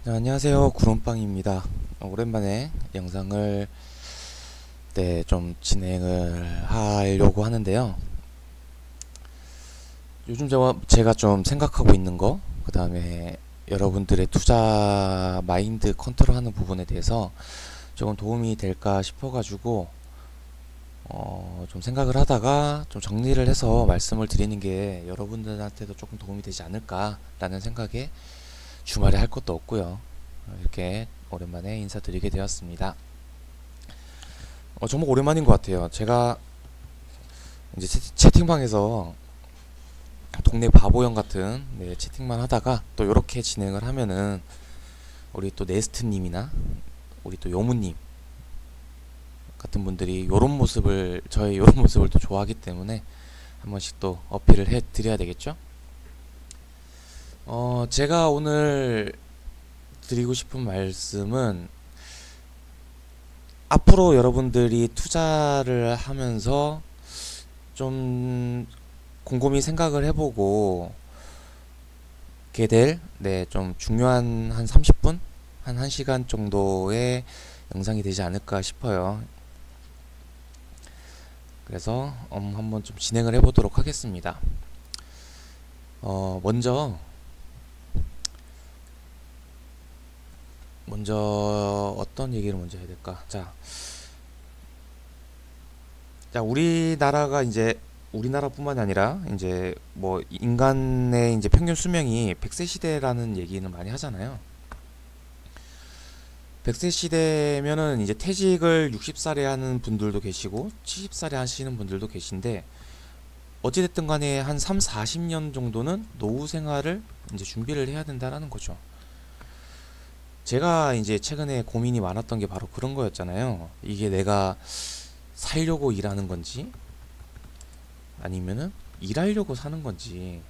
네, 안녕하세요. 구름빵입니다. 오랜만에 영상을 좀 진행을 하려고 하는데요. 요즘 제가 좀 생각하고 있는 거, 그 다음에 여러분들의 투자 마인드 컨트롤하는 부분에 대해서 조금 도움이 될까 싶어가지고 좀 생각을 하다가 좀 정리를 해서 말씀을 드리는 게 여러분들한테도 조금 도움이 되지 않을까라는 생각에 주말에 할 것도 없고요. 이렇게 오랜만에 인사드리게 되었습니다. 정말 오랜만인 것 같아요. 제가 이제 채팅방에서 동네 바보형 같은 채팅만 하다가 또 이렇게 진행을 하면은 우리 또 네스트님이나 우리 또 요무님 같은 분들이 저의 요런 모습을 또 좋아하기 때문에 한 번씩 또 어필을 해 드려야 되겠죠? 제가 오늘 드리고 싶은 말씀은 앞으로 여러분들이 투자를 하면서 좀 곰곰이 생각을 해보고 게 될, 좀 중요한 한 30분? 한 1시간 정도의 영상이 되지 않을까 싶어요. 그래서 한번 좀 진행을 해보도록 하겠습니다. 먼저 어떤 얘기를 먼저 해야 될까? 자, 우리나라가 이제 우리나라뿐만이 아니라 이제 뭐 인간의 이제 평균 수명이 100세 시대라는 얘기는 많이 하잖아요. 100세 시대면은 이제 퇴직을 60살에 하는 분들도 계시고 70살에 하시는 분들도 계신데 어찌됐든 간에 한 3, 40년 정도는 노후 생활을 이제 준비를 해야 된다라는 거죠. 제가 이제 최근에 고민이 많았던 게 바로 그런 거였잖아요. 이게 내가 살려고 일하는 건지 아니면은 일하려고 사는 건지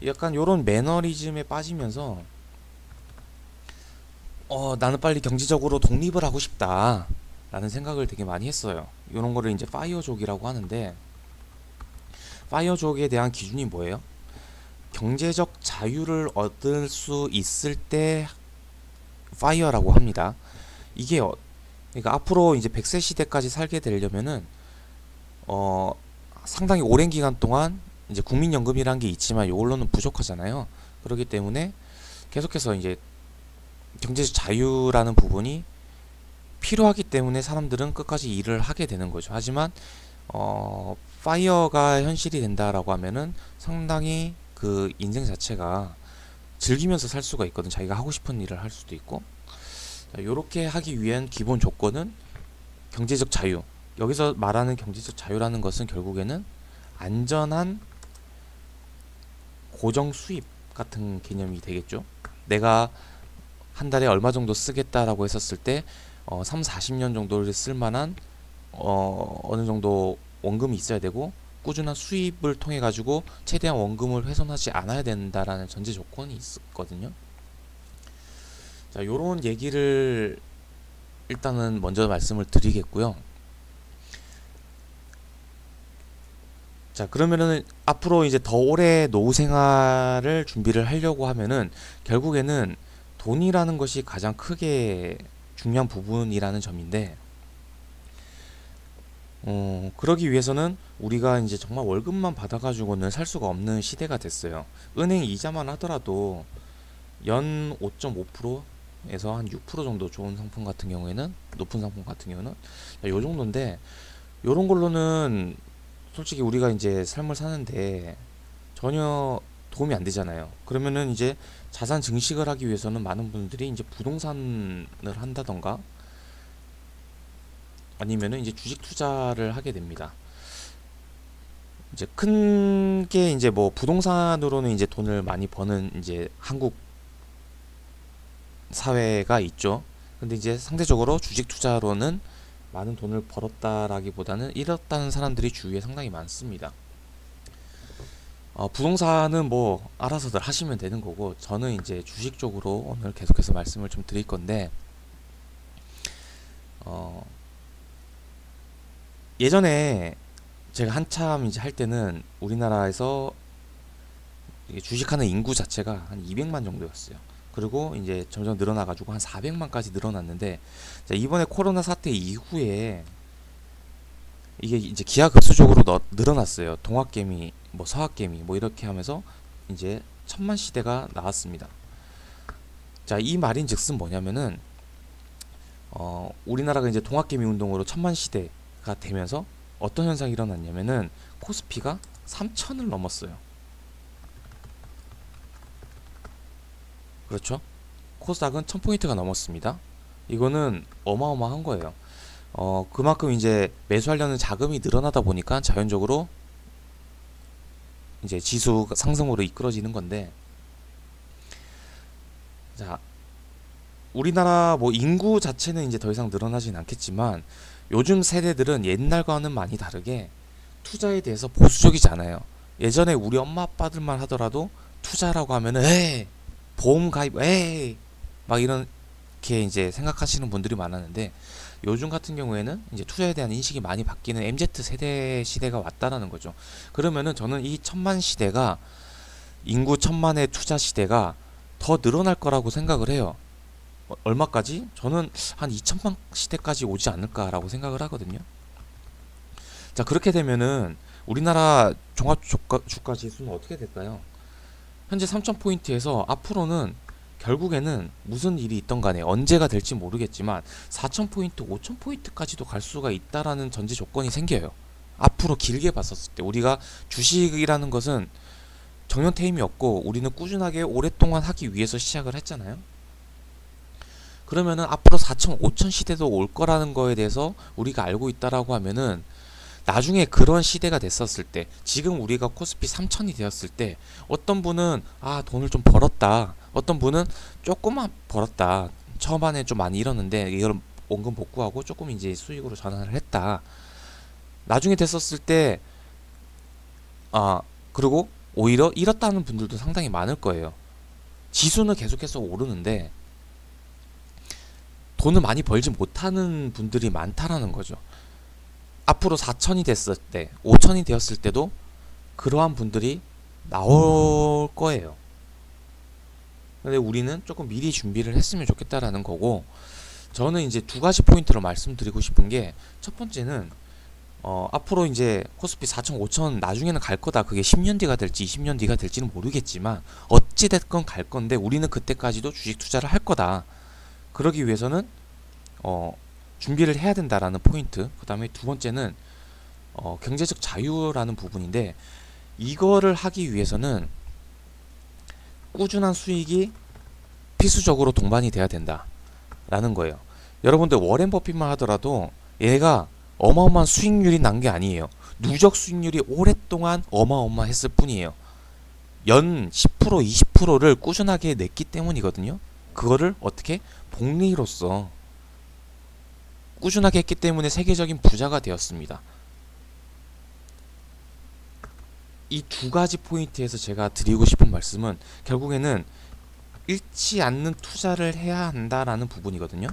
약간 요런 매너리즘에 빠지면서 나는 빨리 경제적으로 독립을 하고 싶다 라는 생각을 되게 많이 했어요. 요런 거를 이제 파이어족이라고 하는데 파이어족에 대한 기준이 뭐예요? 경제적 자유를 얻을 수 있을 때 파이어라고 합니다. 이게 그러니까 앞으로 이제 100세 시대까지 살게 되려면은 어 상당히 오랜 기간 동안 이제 국민연금이란 게 있지만 이걸로는 부족하잖아요. 그렇기 때문에 계속해서 이제 경제적 자유라는 부분이 필요하기 때문에 사람들은 끝까지 일을 하게 되는 거죠. 하지만 파이어가 현실이 된다라고 하면은 상당히 그 인생 자체가 즐기면서 살 수가 있거든. 자기가 하고 싶은 일을 할 수도 있고. 이렇게 하기 위한 기본 조건은 경제적 자유. 여기서 말하는 경제적 자유라는 것은 결국에는 안전한 고정 수입 같은 개념이 되겠죠. 내가 한 달에 얼마 정도 쓰겠다라고 했었을 때 3, 40년 정도를 쓸 만한 어느 정도 원금이 있어야 되고 꾸준한 수입을 통해 가지고 최대한 원금을 훼손하지 않아야 된다라는 전제 조건이 있거든요. 자, 요런 얘기를 일단은 먼저 말씀을 드리겠고요. 자, 그러면은 앞으로 이제 더 오래 노후 생활을 준비를 하려고 하면은 결국에는 돈이라는 것이 가장 크게 중요한 부분이라는 점인데, 그러기 위해서는 우리가 이제 정말 월급만 받아가지고는 살 수가 없는 시대가 됐어요. 은행 이자만 하더라도 연 5.5%에서 한 6% 정도 좋은 상품 같은 경우에는, 높은 상품 같은 경우는 요 정도인데, 요런 걸로는 솔직히 우리가 이제 삶을 사는데 전혀 도움이 안 되잖아요. 그러면은 이제 자산 증식을 하기 위해서는 많은 분들이 이제 부동산을 한다던가 아니면은 이제 주식 투자를 하게 됩니다. 이제 큰 게 이제 뭐 부동산으로는 이제 돈을 많이 버는 이제 한국 사회가 있죠. 근데 이제 상대적으로 주식 투자로는 많은 돈을 벌었다라기보다는 잃었다는 사람들이 주위에 상당히 많습니다. 부동산은 뭐 알아서들 하시면 되는 거고 저는 이제 주식 쪽으로 오늘 계속해서 말씀을 좀 드릴 건데 어, 예전에 제가 한참 이제 할 때는 우리나라에서 이게 주식하는 인구 자체가 한 200만 정도였어요. 그리고 이제 점점 늘어나가지고 한 400만까지 늘어났는데, 자, 이번에 코로나 사태 이후에 이게 이제 기하급수적으로 늘어났어요. 동학개미, 뭐 서학개미, 뭐 이렇게 하면서 이제 천만 시대가 나왔습니다. 자, 이 말인즉슨 뭐냐면은 우리나라가 이제 동학개미 운동으로 천만 시대가 되면서 어떤 현상이 일어났냐면은 코스피가 3천을 넘었어요. 그렇죠? 코스닥은 1000포인트가 넘었습니다. 이거는 어마어마한 거예요. 그만큼 이제 매수하려는 자금이 늘어나다 보니까 자연적으로 이제 지수 상승으로 이끌어지는 건데, 자, 우리나라 뭐 인구 자체는 이제 더 이상 늘어나진 않겠지만 요즘 세대들은 옛날과는 많이 다르게 투자에 대해서 보수적이지 않아요. 예전에 우리 엄마 아빠들만 하더라도 투자라고 하면은 에이, 보험 가입 에이, 막 이렇게 이제 생각하시는 분들이 많았는데, 요즘 같은 경우에는 이제 투자에 대한 인식이 많이 바뀌는 MZ 세대 시대가 왔다라는 거죠. 그러면은 저는 이 천만 시대가, 인구 천만의 투자 시대가 더 늘어날 거라고 생각을 해요. 얼마까지? 저는 한 2천만 시대까지 오지 않을까라고 생각을 하거든요. 자, 그렇게 되면은 우리나라 종합 주가 지수는 어떻게 될까요? 현재 3000포인트에서 앞으로는 결국에는 무슨 일이 있던 간에 언제가 될지 모르겠지만 4000포인트, 5000포인트까지도 갈 수가 있다라는 전제 조건이 생겨요. 앞으로 길게 봤었을 때 우리가 주식이라는 것은 정년퇴임이 없고 우리는 꾸준하게 오랫동안 하기 위해서 시작을 했잖아요. 그러면은 앞으로 4000, 5000 시대도 올 거라는 거에 대해서 우리가 알고 있다라고 하면은 나중에 그런 시대가 됐었을 때, 지금 우리가 코스피 3000이 되었을 때 어떤 분은 돈을 좀 벌었다, 어떤 분은 조금만 벌었다, 처음에 좀 많이 잃었는데 이걸 원금 복구하고 조금 이제 수익으로 전환을 했다, 나중에 됐었을 때 그리고 오히려 잃었다는 분들도 상당히 많을 거예요. 지수는 계속해서 오르는데 돈을 많이 벌지 못하는 분들이 많다라는 거죠. 앞으로 4000이 됐을 때, 5000이 되었을 때도 그러한 분들이 나올 거예요. 근데 우리는 조금 미리 준비를 했으면 좋겠다라는 거고, 저는 이제 두 가지 포인트로 말씀드리고 싶은 게, 첫 번째는 앞으로 이제 코스피 4000, 5000 나중에는 갈 거다. 그게 10년 뒤가 될지 20년 뒤가 될지는 모르겠지만 어찌 됐건 갈 건데 우리는 그때까지도 주식 투자를 할 거다. 그러기 위해서는 준비를 해야 된다라는 포인트. 그 다음에 두 번째는 경제적 자유라는 부분인데, 이거를 하기 위해서는 꾸준한 수익이 필수적으로 동반이 돼야 된다라는 거예요. 여러분들 워렌 버핏만 하더라도 얘가 어마어마한 수익률이 난 게 아니에요. 누적 수익률이 오랫동안 어마어마했을 뿐이에요. 연 10%, 20%를 꾸준하게 냈기 때문이거든요. 그거를 어떻게? 복리로써 꾸준하게 했기 때문에 세계적인 부자가 되었습니다. 이 두 가지 포인트에서 제가 드리고 싶은 말씀은 결국에는 잃지 않는 투자를 해야 한다라는 부분이거든요.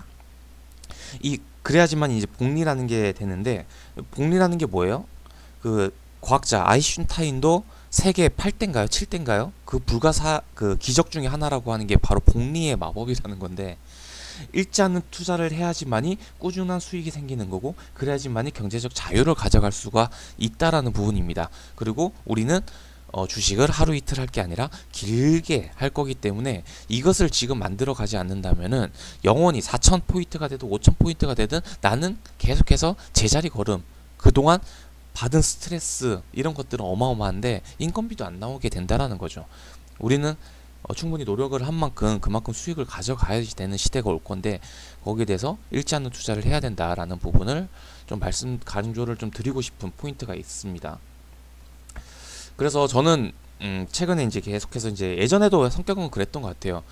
그래야지만 이제 복리라는 게 되는데, 복리라는 게 뭐예요? 그 과학자 아인슈타인도 세계 8대인가요? 7대인가요? 그 기적 중에 하나라고 하는 게 바로 복리의 마법이라는 건데, 잃지 않는 투자를 해야지만이 꾸준한 수익이 생기는 거고, 그래야지만이 경제적 자유를 가져갈 수가 있다라는 부분입니다. 그리고 우리는 주식을 하루 이틀 할 게 아니라 길게 할 거기 때문에 이것을 지금 만들어 가지 않는다면은 영원히 4000포인트가 되든 5000포인트가 되든 나는 계속해서 제자리 걸음, 그동안 받은 스트레스 이런 것들은 어마어마한데 인건비도 안 나오게 된다라는 거죠. 우리는 충분히 노력을 한 만큼 그만큼 수익을 가져가야 되는 시대가 올 건데, 거기에 대해서 잃지 않는 투자를 해야 된다라는 부분을 좀 강조를 좀 드리고 싶은 포인트가 있습니다. 그래서 저는 최근에 이제 계속해서 이제 예전에도 성격은 그랬던 것 같아요.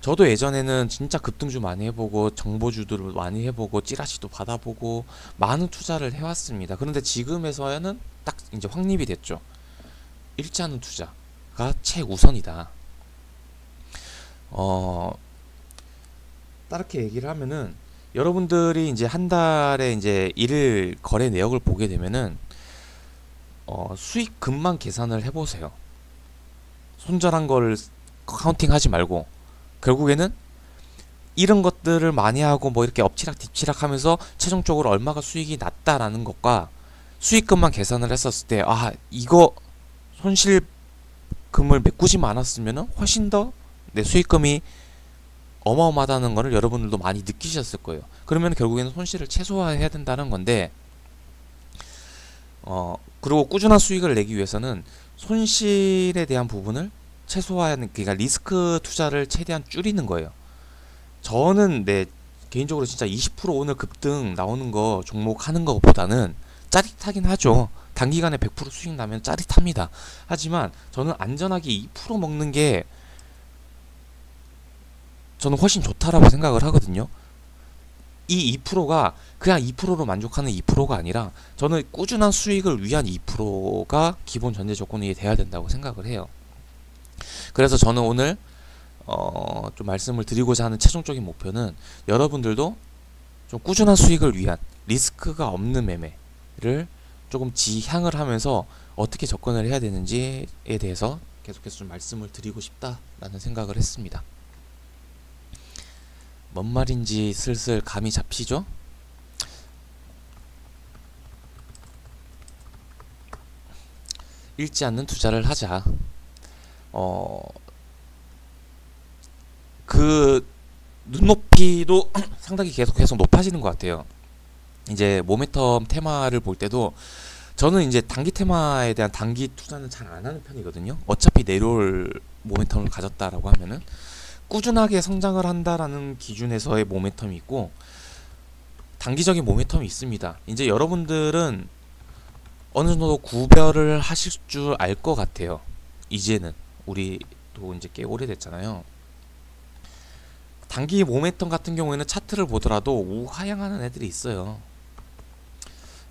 저도 예전에는 진짜 급등주 많이 해보고 정보주들을 많이 해보고 찌라시도 받아보고 많은 투자를 해왔습니다. 그런데 지금에서는 딱 이제 확립이 됐죠. 잃지 않는 투자가 최우선이다. 다르게 얘기를 하면은, 여러분들이 이제 한 달에 이제 일 거래 내역을 보게 되면은 수익금만 계산을 해보세요. 손절한 걸 카운팅하지 말고 결국에는 이런 것들을 많이 하고 뭐 이렇게 엎치락 뒤치락 하면서 최종적으로 얼마가 수익이 났다라는 것과 수익금만 계산을 했었을 때 아 이거 손실금을 메꾸지 않았으면 훨씬 더 내 수익금이 어마어마하다는 거를 여러분들도 많이 느끼셨을 거예요. 그러면 결국에는 손실을 최소화해야 된다는 건데 그리고 꾸준한 수익을 내기 위해서는 손실에 대한 부분을 최소화하는, 그러니까 리스크 투자를 최대한 줄이는 거예요. 저는 개인적으로 진짜 20% 오늘 급등 나오는 거 종목 하는 것보다는 짜릿하긴 하죠. 단기간에 100% 수익 나면 짜릿합니다. 하지만 저는 안전하게 2% 먹는 게 저는 훨씬 좋다라고 생각을 하거든요. 이 2%가 그냥 2%로 만족하는 2%가 아니라 저는 꾸준한 수익을 위한 2%가 기본 전제 조건이 돼야 된다고 생각을 해요. 그래서 저는 오늘 좀 말씀을 드리고자 하는 최종적인 목표는 여러분들도 좀 꾸준한 수익을 위한 리스크가 없는 매매를 조금 지향을 하면서 어떻게 접근을 해야 되는지에 대해서 계속해서 좀 말씀을 드리고 싶다라는 생각을 했습니다. 뭔 말인지 슬슬 감이 잡히죠? 잃지 않는 투자를 하자. 그 눈높이도 상당히 계속 높아지는 것 같아요. 이제 모멘텀 테마를 볼 때도 저는 이제 단기 테마에 대한 단기 투자는 잘 안 하는 편이거든요. 어차피 내려올 모멘텀을 가졌다라고 하면은 꾸준하게 성장을 한다라는 기준에서의 모멘텀이 있고 단기적인 모멘텀이 있습니다. 이제 여러분들은 어느 정도 구별을 하실 줄 알 것 같아요. 이제는 우리도 이제 꽤 오래됐잖아요. 단기 모멘텀 같은 경우에는 차트를 보더라도 우하향하는 애들이 있어요.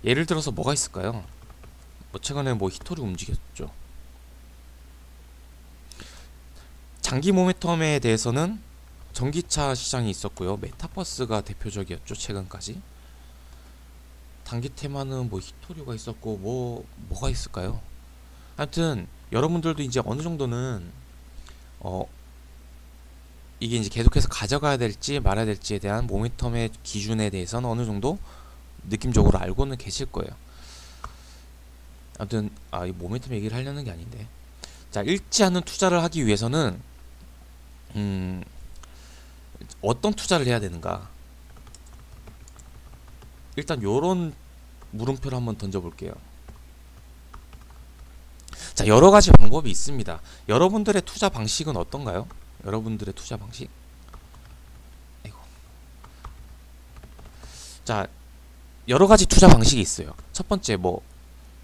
예를 들어서 뭐가 있을까요? 뭐 최근에 뭐 히토리 움직였죠. 장기 모멘텀에 대해서는 전기차 시장이 있었고요. 메타버스가 대표적이었죠. 최근까지. 단기 테마는 뭐 히토류가 있었고 뭐가 있을까요? 하여튼 여러분들도 이제 어느 정도는 이게 이제 계속해서 가져가야 될지 말아야 될지에 대한 모멘텀의 기준에 대해서는 어느 정도 느낌적으로 알고는 계실 거예요. 아무튼 이 모멘텀 얘기를 하려는 게 아닌데, 자, 잃지 않는 투자를 하기 위해서는 어떤 투자를 해야 되는가? 일단 요런 물음표를 한번 던져볼게요. 자, 여러가지 방법이 있습니다. 여러분들의 투자 방식은 어떤가요? 여러분들의 투자 방식? 아이고. 자, 여러가지 투자 방식이 있어요. 첫 번째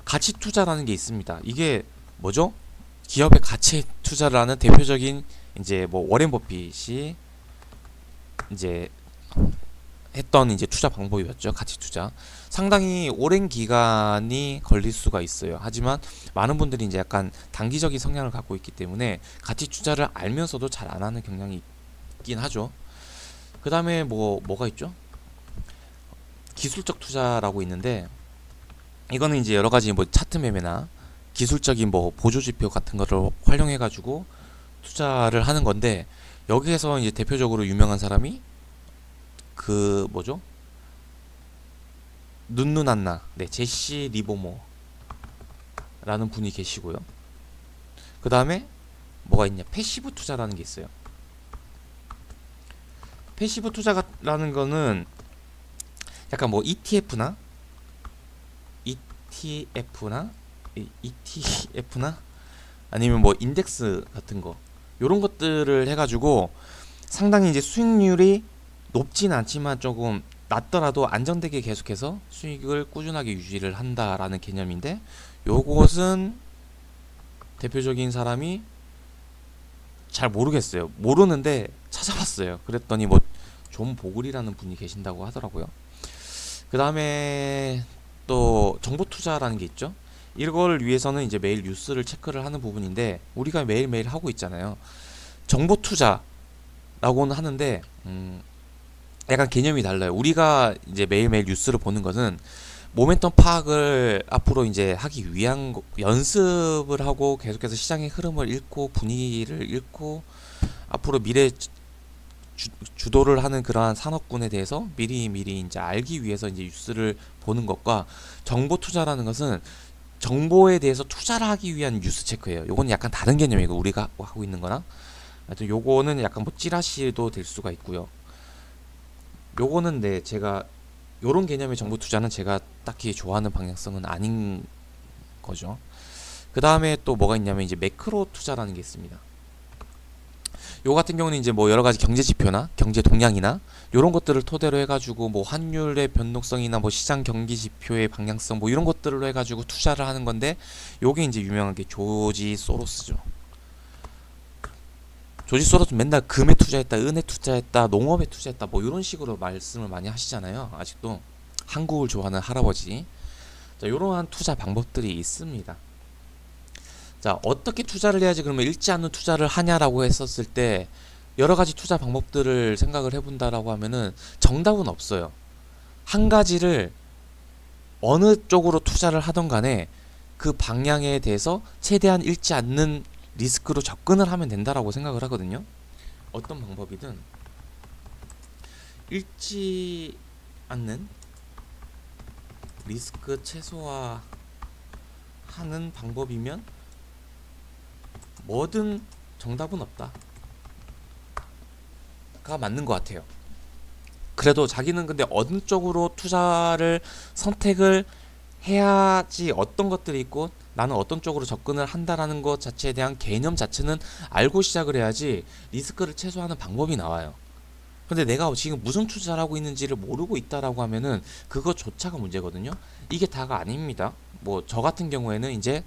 가치 투자라는 게 있습니다. 이게 뭐죠? 기업의 가치 투자를 하는 대표적인 이제 워렌 버핏이 이제 했던 이제 투자 방법이었죠. 가치 투자. 상당히 오랜 기간이 걸릴 수가 있어요. 하지만 많은 분들이 이제 약간 단기적인 성향을 갖고 있기 때문에 가치 투자를 알면서도 잘 안 하는 경향이 있긴 하죠. 그 다음에 뭐가 있죠? 기술적 투자라고 있는데, 이거는 이제 여러 가지 차트 매매나 기술적인 보조 지표 같은 거를 활용해 가지고 투자를 하는 건데, 여기에서 이제 대표적으로 유명한 사람이 그 뭐죠? 눈누난나, 제시 리버모라는 분이 계시고요. 그 다음에 뭐가 있냐? 패시브 투자라는 게 있어요. 패시브 투자라는 거는 약간 ETF나 아니면 인덱스 같은 거, 요런 것들을 해가지고 상당히 이제 수익률이 높진 않지만 조금 낮더라도 안정되게 계속해서 수익을 꾸준하게 유지를 한다라는 개념인데, 요것은 대표적인 사람이 잘 모르겠어요. 모르는데 찾아봤어요. 그랬더니 존 보글이라는 분이 계신다고 하더라고요. 그 다음에 또 정보 투자라는 게 있죠. 이걸 위해서는 이제 매일 뉴스를 체크를 하는 부분인데, 우리가 매일매일 하고 있잖아요. 정보 투자라고는 하는데 약간 개념이 달라요. 우리가 이제 매일매일 뉴스를 보는 것은 모멘텀 파악을 앞으로 이제 하기 위한 연습을 하고 계속해서 시장의 흐름을 읽고 분위기를 읽고 앞으로 미래 주도를 하는 그러한 산업군에 대해서 미리 이제 알기 위해서 이제 뉴스를 보는 것과 정보 투자라는 것은 정보에 대해서 투자를 하기 위한 뉴스 체크예요. 요거는 약간 다른 개념이고 우리가 하고 있는 거랑 하여튼 요거는 약간 뭐 찌라시도 될 수가 있고요. 요거는 네 제가 요런 개념의 정보 투자는 제가 딱히 좋아하는 방향성은 아닌 거죠. 그 다음에 또 뭐가 있냐면 이제 매크로 투자라는 게 있습니다. 요 같은 경우는 이제 뭐 여러 가지 경제 지표나 경제 동향이나 요런 것들을 토대로 해가지고 뭐 환율의 변동성이나 뭐 시장 경기 지표의 방향성 뭐 이런 것들로 해가지고 투자를 하는 건데 요게 이제 유명한 게 조지 소로스죠. 조지 소로스 맨날 금에 투자했다, 은에 투자했다, 농업에 투자했다 뭐 이런 식으로 말씀을 많이 하시잖아요. 아직도 한국을 좋아하는 할아버지. 자, 이러한 투자 방법들이 있습니다. 자, 어떻게 투자를 해야지 그러면 읽지 않는 투자를 하냐라고 했었을 때 여러 가지 투자 방법들을 생각을 해본다라고 하면은 정답은 없어요. 한 가지를 어느 쪽으로 투자를 하던 간에 그 방향에 대해서 최대한 읽지 않는 리스크로 접근을 하면 된다라고 생각을 하거든요. 어떤 방법이든 읽지 않는 리스크 최소화하는 방법이면 뭐든 정답은 없다 가 맞는 것 같아요. 그래도 자기는 근데 어느 쪽으로 투자를 선택을 해야지 어떤 것들이 있고 나는 어떤 쪽으로 접근을 한다라는 것 자체에 대한 개념 자체는 알고 시작을 해야지 리스크를 최소화하는 방법이 나와요. 근데 내가 지금 무슨 투자를 하고 있는지를 모르고 있다라고 하면은 그것조차가 문제거든요. 이게 다가 아닙니다. 뭐 저 같은 경우에는 이제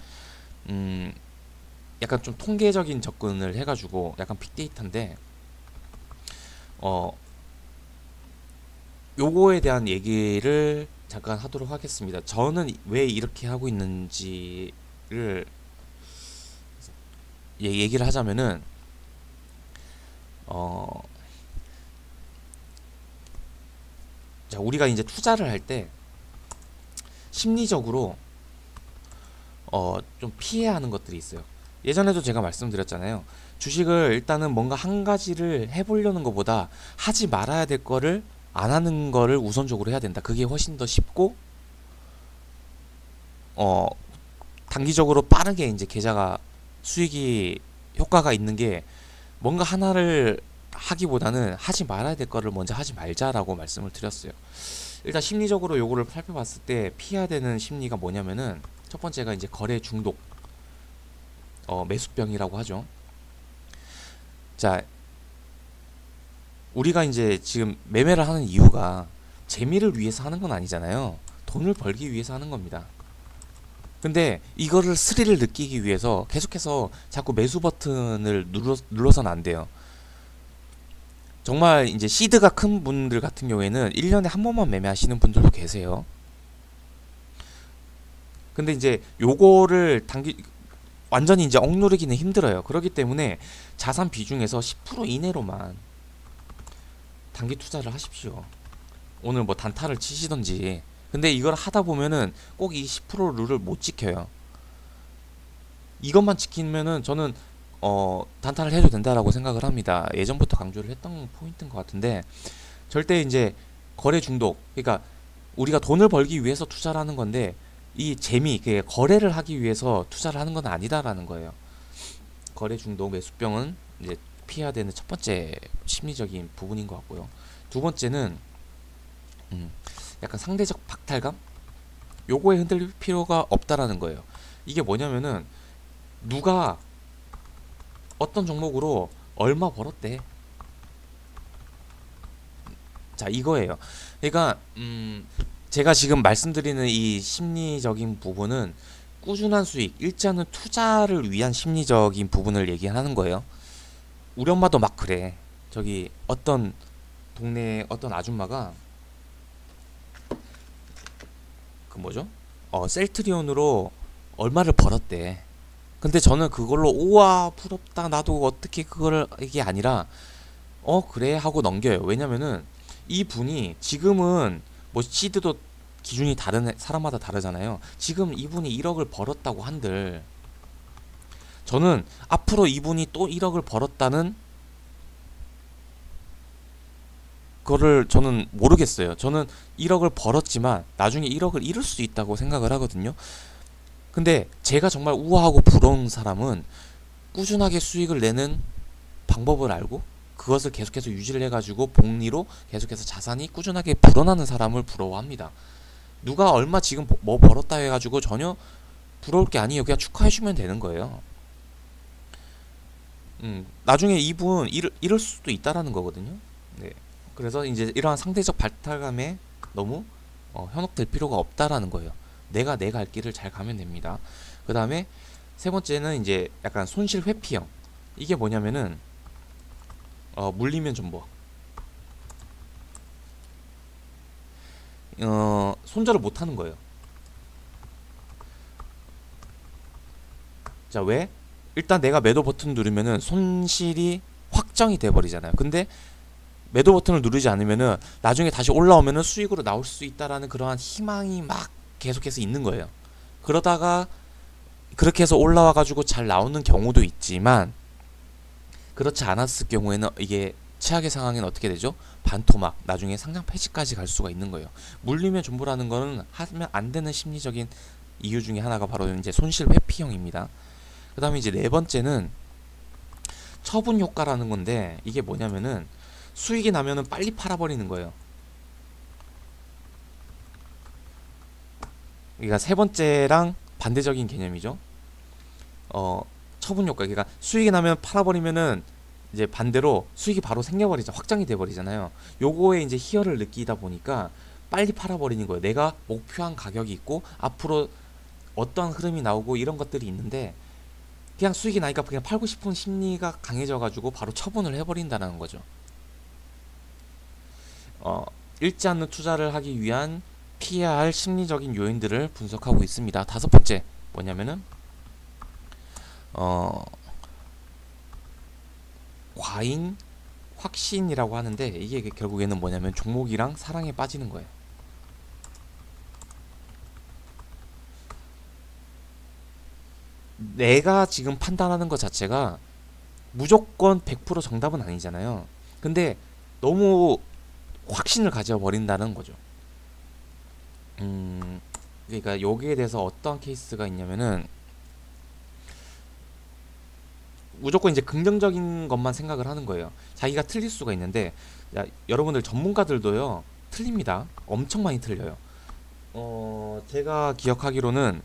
약간 좀 통계적인 접근을 해가지고 약간 빅데이터인데 요거에 대한 얘기를 잠깐 하도록 하겠습니다. 저는 왜 이렇게 하고 있는지를 얘기를 하자면은 자, 우리가 이제 투자를 할 때 심리적으로 좀 피해야 하는 것들이 있어요. 예전에도 제가 말씀드렸잖아요. 주식을 일단은 뭔가 한 가지를 해보려는 것보다 하지 말아야 될 거를 안 하는 거를 우선적으로 해야 된다. 그게 훨씬 더 쉽고 단기적으로 빠르게 이제 계좌가 수익이 효과가 있는 게 뭔가 하나를 하기보다는 하지 말아야 될 거를 먼저 하지 말자라고 말씀을 드렸어요. 일단 심리적으로 요거를 살펴봤을 때 피해야 되는 심리가 뭐냐면은 첫 번째가 이제 거래 중독, 매수병이라고 하죠. 자, 우리가 이제 지금 매매를 하는 이유가 재미를 위해서 하는 건 아니잖아요. 돈을 벌기 위해서 하는 겁니다. 근데 이거를 스릴을 느끼기 위해서 계속해서 자꾸 매수 버튼을 눌러서는 안 돼요. 정말 이제 시드가 큰 분들 같은 경우에는 1년에 한 번만 매매하시는 분들도 계세요. 근데 이제 요거를 완전히 이제 억누르기는 힘들어요. 그렇기 때문에 자산 비중에서 10% 이내로만 단기 투자를 하십시오. 오늘 뭐 단타를 치시던지. 근데 이걸 하다 보면은 꼭 이 10% 룰을 못 지켜요. 이것만 지키면은 저는 단타를 해도 된다라고 생각을 합니다. 예전부터 강조를 했던 포인트인 것 같은데 절대 이제 거래 중독, 그러니까 우리가 돈을 벌기 위해서 투자를 하는 건데 이 재미, 거래를 하기 위해서 투자를 하는 건 아니다라는 거예요. 거래 중독, 매수병은 이제 피해야 되는 첫 번째 심리적인 부분인 것 같고요. 두 번째는 약간 상대적 박탈감? 요거에 흔들릴 필요가 없다라는 거예요. 이게 뭐냐면은 누가 어떤 종목으로 얼마 벌었대. 자, 이거예요. 그러니까 제가 지금 말씀드리는 이 심리적인 부분은 꾸준한 수익, 잃지 않는 투자를 위한 심리적인 부분을 얘기하는 거예요. 우리 엄마도 막 그래. 저기 어떤 동네 어떤 아줌마가 그 뭐죠? 셀트리온으로 얼마를 벌었대. 근데 저는 그걸로 우와 부럽다 나도 어떻게 그거를 이게 아니라 그래 하고 넘겨요. 왜냐면은 이 분이 지금은 뭐 시드도 기준이 사람마다 다르잖아요. 지금 이분이 1억을 벌었다고 한들 저는 앞으로 이분이 또 1억을 벌었다는 그거를 저는 모르겠어요. 저는 1억을 벌었지만 나중에 1억을 잃을 수 있다고 생각을 하거든요. 근데 제가 정말 우아하고 부러운 사람은 꾸준하게 수익을 내는 방법을 알고 그것을 계속해서 유지를 해가지고 복리로 계속해서 자산이 꾸준하게 불어나는 사람을 부러워합니다. 누가 얼마 지금 뭐 벌었다 해가지고 전혀 부러울 게 아니에요. 그냥 축하해주면 되는 거예요. 나중에 이분 잃을 수도 있다라는 거거든요. 네. 그래서 이제 이러한 상대적 발탈감에 너무 현혹될 필요가 없다라는 거예요. 내가 내 갈 길을 잘 가면 됩니다. 그 다음에 세 번째는 이제 약간 손실 회피형. 이게 뭐냐면은 물리면 존버. 손절을 못 하는 거예요. 자, 왜? 일단 내가 매도 버튼 누르면은 손실이 확정이 돼 버리잖아요. 근데 매도 버튼을 누르지 않으면은 나중에 다시 올라오면은 수익으로 나올 수 있다라는 그러한 희망이 막 계속해서 있는 거예요. 그러다가 그렇게 해서 올라와 가지고 잘 나오는 경우도 있지만 그렇지 않았을 경우에는 이게 최악의 상황에는 어떻게 되죠? 반토막, 나중에 상장 폐지까지 갈 수가 있는 거예요. 물리면 존버라는 거는 하면 안 되는 심리적인 이유 중에 하나가 바로 이제 손실 회피형입니다. 그 다음에 이제 네 번째는 처분 효과라는 건데 이게 뭐냐면은 수익이 나면은 빨리 팔아버리는 거예요. 그러니까 세 번째랑 반대적인 개념이죠. 처분 효과. 그러니까 수익이 나면 팔아버리면은 이제 반대로 수익이 바로 생겨버리죠. 확정이 돼버리잖아요. 요거에 이제 희열을 느끼다 보니까 빨리 팔아버리는 거예요. 내가 목표한 가격이 있고 앞으로 어떤 흐름이 나오고 이런 것들이 있는데 그냥 수익이 나니까 그냥 팔고 싶은 심리가 강해져가지고 바로 처분을 해버린다는 거죠. 잃지 않는 투자를 하기 위한 피해야 할 심리적인 요인들을 분석하고 있습니다. 다섯 번째 뭐냐면은 과잉 확신이라고 하는데 이게 결국에는 뭐냐면 종목이랑 사랑에 빠지는 거예요. 내가 지금 판단하는 것 자체가 무조건 100% 정답은 아니잖아요. 근데 너무 확신을 가져버린다는 거죠. 그러니까 여기에 대해서 어떠한 케이스가 있냐면은 무조건 이제 긍정적인 것만 생각을 하는 거예요. 자기가 틀릴 수가 있는데 여러분들 전문가들도요 틀립니다. 엄청 많이 틀려요. 제가 기억하기로는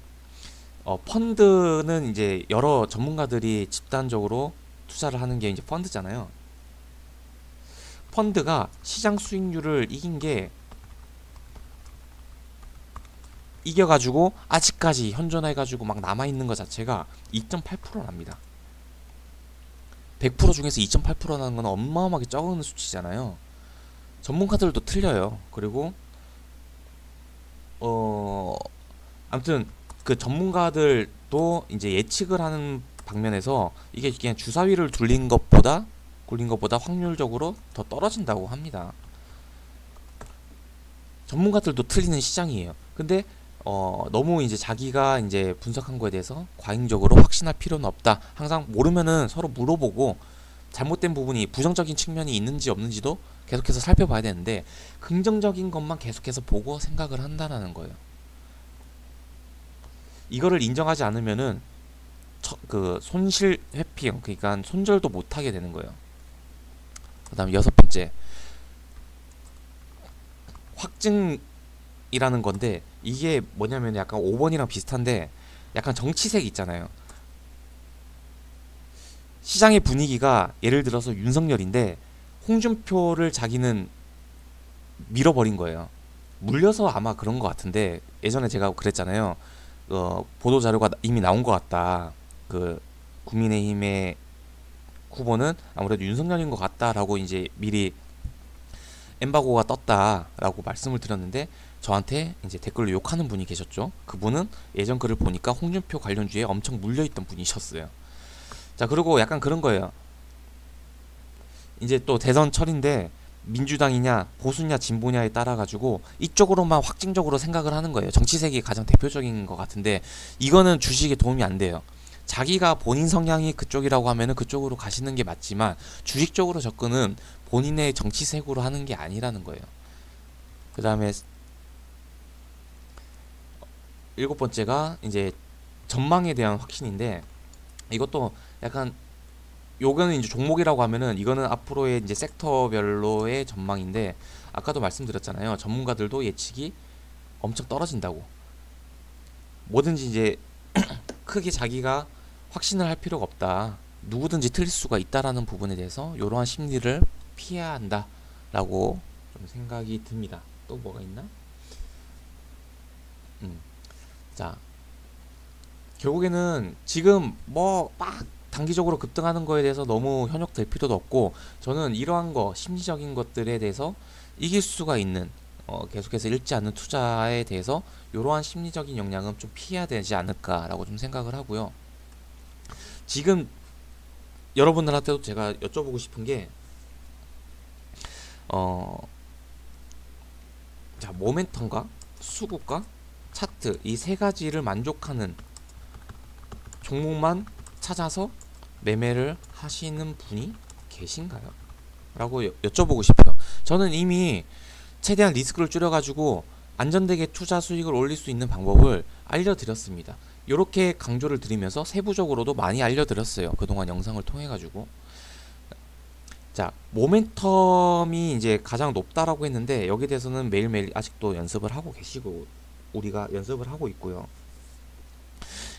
펀드는 이제 여러 전문가들이 집단적으로 투자를 하는 게 이제 펀드잖아요. 펀드가 시장 수익률을 이겨가지고 아직까지 현존해가지고 막 남아있는 것 자체가 2.8%랍니다. 100% 중에서 2.8%라는 건 어마어마하게 적은 수치잖아요. 전문가들도 틀려요. 그리고 아무튼 그 전문가들도 이제 예측을 하는 방면에서 이게 그냥 주사위를 굴린 것보다 확률적으로 더 떨어진다고 합니다. 전문가들도 틀리는 시장이에요. 근데 너무 이제 자기가 이제 분석한 거에 대해서 과잉적으로 확신할 필요는 없다. 항상 모르면은 서로 물어보고 잘못된 부분이 부정적인 측면이 있는지 없는지도 계속해서 살펴봐야 되는데 긍정적인 것만 계속해서 보고 생각을 한다는 거예요. 이거를 인정하지 않으면은 그 손실 회피형, 그러니까 손절도 못하게 되는 거예요. 그 다음 여섯 번째 확증이라는 건데 이게 뭐냐면 약간 5번이랑 비슷한데 약간 정치색 있잖아요. 시장의 분위기가 예를 들어서 윤석열인데 홍준표를 자기는 밀어버린 거예요. 물려서 아마 그런 것 같은데 예전에 제가 그랬잖아요. 보도 자료가 이미 나온 것 같다. 그 국민의힘의 후보는 아무래도 윤석열인 것 같다라고 이제 미리 엠바고가 떴다라고 말씀을 드렸는데 저한테 이제 댓글로 욕하는 분이 계셨죠. 그분은 예전 글을 보니까 홍준표 관련주에 엄청 물려있던 분이셨어요. 자, 그리고 약간 그런 거예요. 이제 또 대선철인데 민주당이냐 보수냐 진보냐에 따라 가지고 이쪽으로만 확증적으로 생각을 하는 거예요. 정치색이 가장 대표적인 것 같은데 이거는 주식에 도움이 안 돼요. 자기가 본인 성향이 그쪽이라고 하면은 그쪽으로 가시는 게 맞지만 주식적으로 접근은 본인의 정치색으로 하는 게 아니라는 거예요. 그 다음에 일곱 번째가 이제 전망에 대한 확신인데 이것도 약간 요거는 이제 종목이라고 하면은 이거는 앞으로의 이제 섹터별로의 전망인데 아까도 말씀드렸잖아요. 전문가들도 예측이 엄청 떨어진다고. 뭐든지 이제 크게 자기가 확신을 할 필요가 없다. 누구든지 틀릴 수가 있다라는 부분에 대해서 이러한 심리를 피해야 한다라고 좀 생각이 듭니다. 또 뭐가 있나? 자, 결국에는 지금 뭐 막 단기적으로 급등하는 거에 대해서 너무 현혹될 필요도 없고 저는 이러한 거 심리적인 것들에 대해서 이길 수가 있는 계속해서 잃지 않는 투자에 대해서 이러한 심리적인 영향은 좀 피해야 되지 않을까라고 좀 생각을 하고요. 지금 여러분들한테도 제가 여쭤보고 싶은 게 자, 모멘텀과 수급과 차트 이 세 가지를 만족하는 종목만 찾아서 매매를 하시는 분이 계신가요? 라고 여쭤보고 싶어요. 저는 이미 최대한 리스크를 줄여가지고 안전되게 투자 수익을 올릴 수 있는 방법을 알려드렸습니다. 이렇게 강조를 드리면서 세부적으로도 많이 알려드렸어요. 그동안 영상을 통해 가지고. 자, 모멘텀이 이제 가장 높다라고 했는데 여기에 대해서는 매일매일 아직도 연습을 하고 계시고 우리가 연습을 하고 있고요.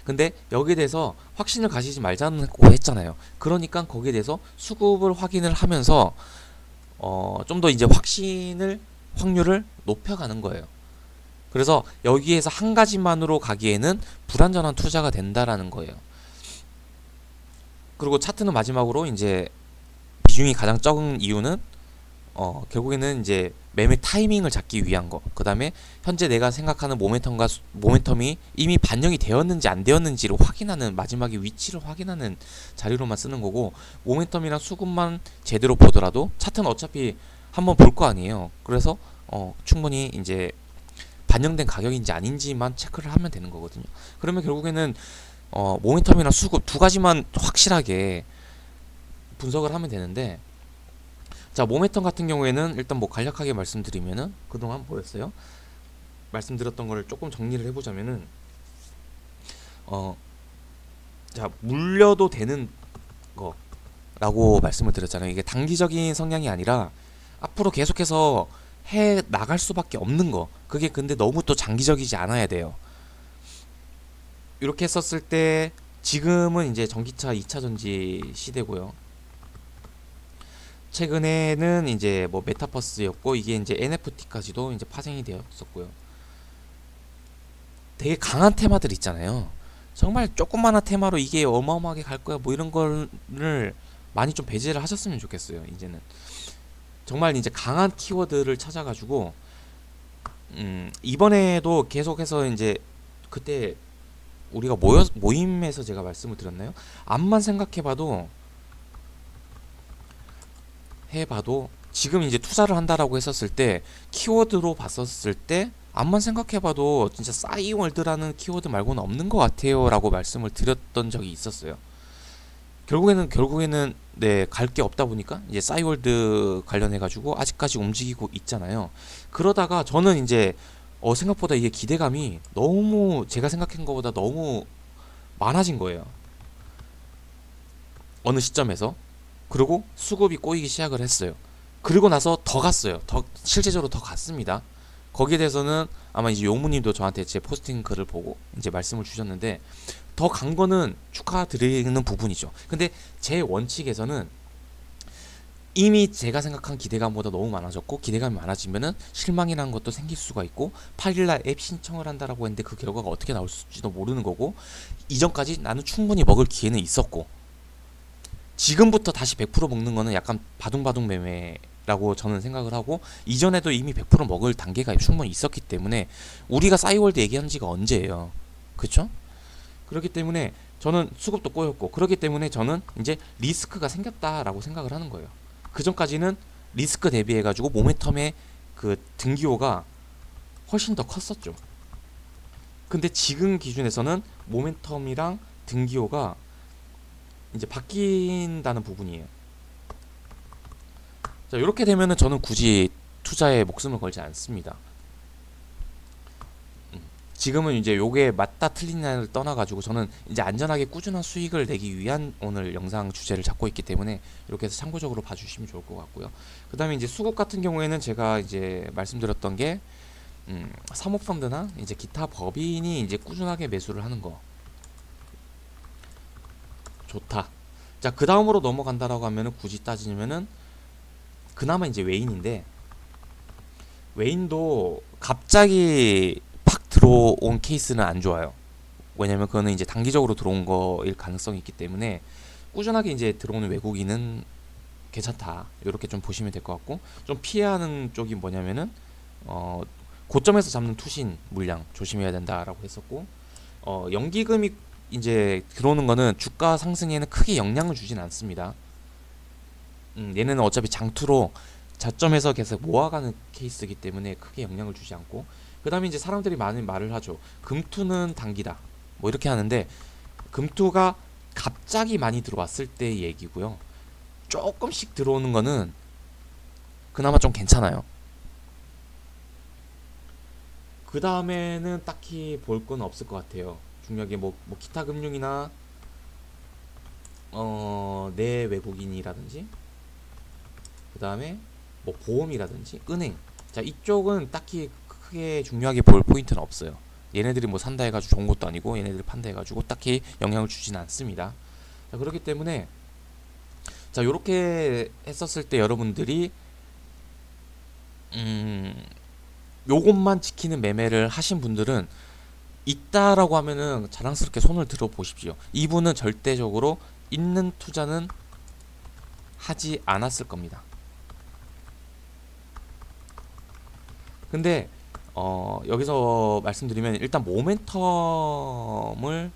근데 여기에 대해서 확신을 가지지 말자고 했잖아요. 그러니까 거기에 대해서 수급을 확인을 하면서 좀 더 이제 확률을 높여가는 거예요. 그래서 여기에서 한 가지만으로 가기에는 불안전한 투자가 된다라는 거예요. 그리고 차트는 마지막으로 이제 비중이 가장 적은 이유는 결국에는 이제 매매 타이밍을 잡기 위한 거. 그 다음에 현재 내가 생각하는 모멘텀이 이미 반영이 되었는지 안 되었는지를 확인하는 마지막에 위치를 확인하는 자료로만 쓰는 거고 모멘텀이랑 수급만 제대로 보더라도 차트는 어차피 한번 볼 거 아니에요. 그래서 충분히 이제 반영된 가격인지 아닌지만 체크를 하면 되는 거거든요. 그러면 결국에는 모멘텀이랑 수급 두 가지만 확실하게 분석을 하면 되는데 자, 모멘텀 같은 경우에는 일단 뭐 간략하게 말씀드리면은 그동안 뭐였어요? 말씀드렸던 거를 조금 정리를 해보자면은 자, 물려도 되는 거라고 말씀을 드렸잖아요. 이게 단기적인 성향이 아니라 앞으로 계속해서 해 나갈 수밖에 없는 거. 그게 근데 너무 또 장기적이지 않아야 돼요. 이렇게 했었을 때 지금은 이제 전기차 2차 전지 시대고요. 최근에는 이제 뭐 메타버스였고 이게 이제 NFT까지도 이제 파생이 되었었고요. 되게 강한 테마들 있잖아요. 정말 조그마한 테마로 이게 어마어마하게 갈 거야 뭐 이런 거를 많이 좀 배제를 하셨으면 좋겠어요. 이제는 정말 이제 강한 키워드를 찾아가지고 이번에도 계속해서 이제 그때 우리가 모임에서 제가 말씀을 드렸나요? 암만 생각해봐도 지금 이제 투자를 한다라고 했었을 때 키워드로 봤었을 때 암만 생각해봐도 진짜 싸이월드라는 키워드 말고는 없는 것 같아요 라고 말씀을 드렸던 적이 있었어요. 결국에는 네, 갈 게 없다 보니까 이제 싸이월드 관련해 가지고 아직까지 움직이고 있잖아요. 그러다가 저는 이제 생각보다 이게 기대감이 너무 제가 생각한 것보다 너무 많아진 거예요. 어느 시점에서. 그리고 수급이 꼬이기 시작을 했어요. 그리고 나서 더 갔어요. 실제적으로 더 갔습니다. 거기에 대해서는 아마 이제 요무님도 저한테 제 포스팅 글을 보고 이제 말씀을 주셨는데 더 간 거는 축하드리는 부분이죠. 근데 제 원칙에서는 이미 제가 생각한 기대감보다 너무 많아졌고 기대감이 많아지면은 실망이라는 것도 생길 수가 있고 8일날 앱 신청을 한다라고 했는데 그 결과가 어떻게 나올지도 모르는 거고 이전까지 나는 충분히 먹을 기회는 있었고 지금부터 다시 100% 먹는 거는 약간 바둥바둥 매매라고 저는 생각을 하고 이전에도 이미 100% 먹을 단계가 충분히 있었기 때문에 우리가 싸이월드 얘기한 지가 언제예요. 그쵸? 그렇기 때문에 저는 수급도 꼬였고 그렇기 때문에 저는 이제 리스크가 생겼다라고 생각을 하는 거예요. 그 전까지는 리스크 대비해가지고 모멘텀의 그 등기호가 훨씬 더 컸었죠. 근데 지금 기준에서는 모멘텀이랑 등기호가 이제 바뀐다는 부분이에요. 자, 이렇게 되면은 저는 굳이 투자에 목숨을 걸지 않습니다. 지금은 이제 요게 맞다 틀리냐를 떠나가지고 저는 이제 안전하게 꾸준한 수익을 내기 위한 오늘 영상 주제를 잡고 있기 때문에 이렇게 해서 참고적으로 봐주시면 좋을 것 같고요. 그 다음에 이제 수급 같은 경우에는 제가 이제 말씀드렸던 게 사모펀드나 이제 기타 법인이 이제 꾸준하게 매수를 하는 거 좋다. 자, 그 다음으로 넘어간다라고 하면은 굳이 따지면은 그나마 이제 외인인데, 외인도 갑자기 팍 들어온 케이스는 안 좋아요. 왜냐면 그거는 이제 단기적으로 들어온 거일 가능성이 있기 때문에 꾸준하게 이제 들어오는 외국인은 괜찮다, 이렇게 좀 보시면 될 것 같고, 좀 피해야 하는 쪽이 뭐냐면은 고점에서 잡는 투신 물량 조심해야 된다라고 했었고, 연기금이 이제 들어오는 거는 주가 상승에는 크게 영향을 주진 않습니다. 얘네는 어차피 장투로 자점에서 계속 모아가는 케이스이기 때문에 크게 영향을 주지 않고, 그 다음에 이제 사람들이 많은 말을 하죠. 금투는 단기다, 뭐 이렇게 하는데, 금투가 갑자기 많이 들어왔을 때 얘기고요. 조금씩 들어오는 거는 그나마 좀 괜찮아요. 그 다음에는 딱히 볼 건 없을 것 같아요. 중요하게 뭐 기타 금융이나 내 외국인이라든지, 그 다음에 뭐 보험이라든지 은행, 자, 이쪽은 딱히 크게 중요하게 볼 포인트는 없어요. 얘네들이 뭐 산다 해가지고 좋은 것도 아니고 얘네들이 판다 해가지고 딱히 영향을 주지는 않습니다. 자, 그렇기 때문에 자, 요렇게 했었을 때 여러분들이 요것만 지키는 매매를 하신 분들은 있다라고 하면은 자랑스럽게 손을 들어 보십시오. 이분은 절대적으로 있는 투자는 하지 않았을 겁니다. 근데 여기서 말씀드리면, 일단 모멘텀을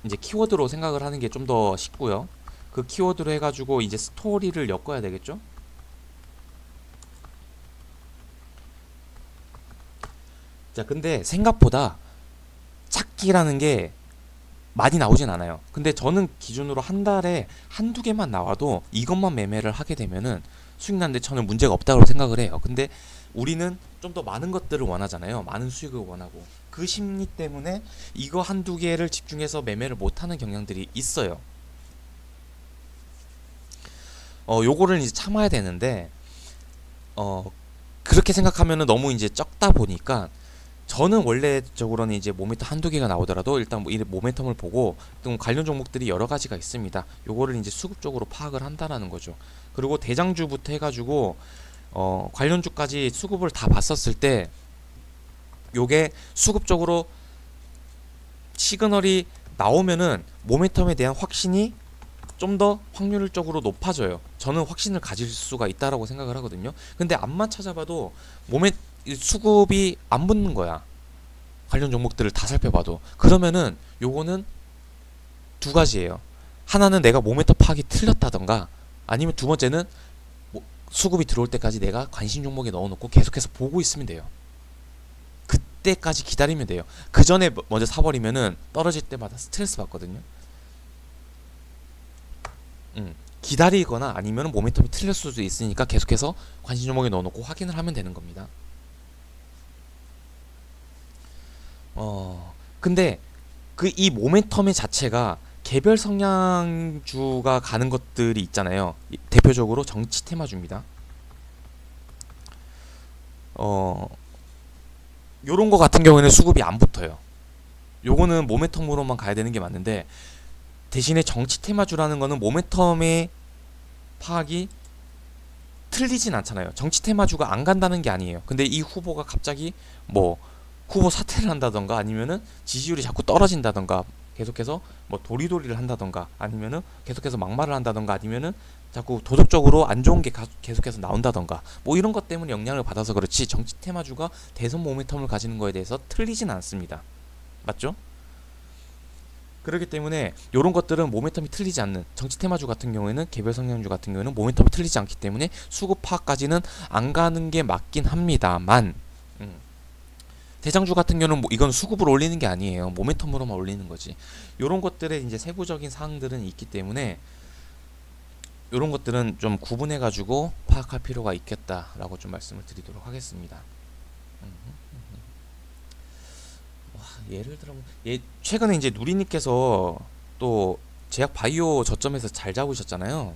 이제 키워드로 생각을 하는 게 좀 더 쉽고요. 그 키워드로 해가지고 이제 스토리를 엮어야 되겠죠. 자, 근데 생각보다 찾기라는 게 많이 나오진 않아요. 근데 저는 기준으로 한 달에 한두 개만 나와도 이것만 매매를 하게 되면은 수익 나는데 저는 문제가 없다고 생각을 해요. 근데 우리는 좀 더 많은 것들을 원하잖아요. 많은 수익을 원하고, 그 심리 때문에 이거 한두 개를 집중해서 매매를 못하는 경향들이 있어요. 요거를 이제 참아야 되는데, 그렇게 생각하면은 너무 이제 적다 보니까, 저는 원래적으로는 이제 모멘텀 한두 개가 나오더라도 일단 뭐 이 모멘텀을 보고, 또 관련 종목들이 여러 가지가 있습니다. 요거를 이제 수급적으로 파악을 한다라는 거죠. 그리고 대장주부터 해가지고 관련주까지 수급을 다 봤었을 때, 요게 수급적으로 시그널이 나오면은 모멘텀에 대한 확신이 좀 더 확률적으로 높아져요. 저는 확신을 가질 수가 있다라고 생각을 하거든요. 근데 앞만 찾아봐도 수급이 안 붙는 거야. 관련 종목들을 다 살펴봐도. 그러면은 요거는 두 가지예요. 하나는 내가 모멘텀 파악이 틀렸다던가, 아니면 두 번째는 수급이 들어올 때까지 내가 관심 종목에 넣어놓고 계속해서 보고 있으면 돼요. 그때까지 기다리면 돼요. 그 전에 먼저 사버리면은 떨어질 때마다 스트레스 받거든요. 기다리거나 아니면 모멘텀이 틀릴 수도 있으니까 계속해서 관심 종목에 넣어놓고 확인을 하면 되는 겁니다. 근데 이 모멘텀의 자체가 개별 성향주가 가는 것들이 있잖아요. 대표적으로 정치 테마주입니다. 요런 거 같은 경우에는 수급이 안 붙어요. 요거는 모멘텀으로만 가야 되는 게 맞는데, 대신에 정치 테마주라는 거는 모멘텀의 파악이 틀리진 않잖아요. 정치 테마주가 안 간다는 게 아니에요. 근데 이 후보가 갑자기 뭐 후보 사퇴를 한다던가, 아니면은 지지율이 자꾸 떨어진다던가, 계속해서 뭐 도리도리를 한다던가, 아니면은 계속해서 막말을 한다던가, 아니면은 자꾸 도덕적으로 안 좋은 게 계속해서 나온다던가, 뭐 이런 것 때문에 영향을 받아서 그렇지, 정치 테마주가 대선 모멘텀을 가지는 거에 대해서 틀리진 않습니다. 맞죠? 그렇기 때문에 이런 것들은 모멘텀이 틀리지 않는 정치 테마주 같은 경우에는 개별 성향주 같은 경우에는 모멘텀이 틀리지 않기 때문에 수급 파악까지는 안 가는 게 맞긴 합니다만 대장주 같은 경우는 뭐 이건 수급을 올리는 게 아니에요. 모멘텀으로만 올리는 거지. 이런 것들의 이제 세부적인 사항들은 있기 때문에 이런 것들은 좀 구분해 가지고 파악할 필요가 있겠다라고 좀 말씀을 드리도록 하겠습니다. 예를 들어 최근에 이제 누리님께서 또 제약 바이오 저점에서 잘 잡으셨잖아요.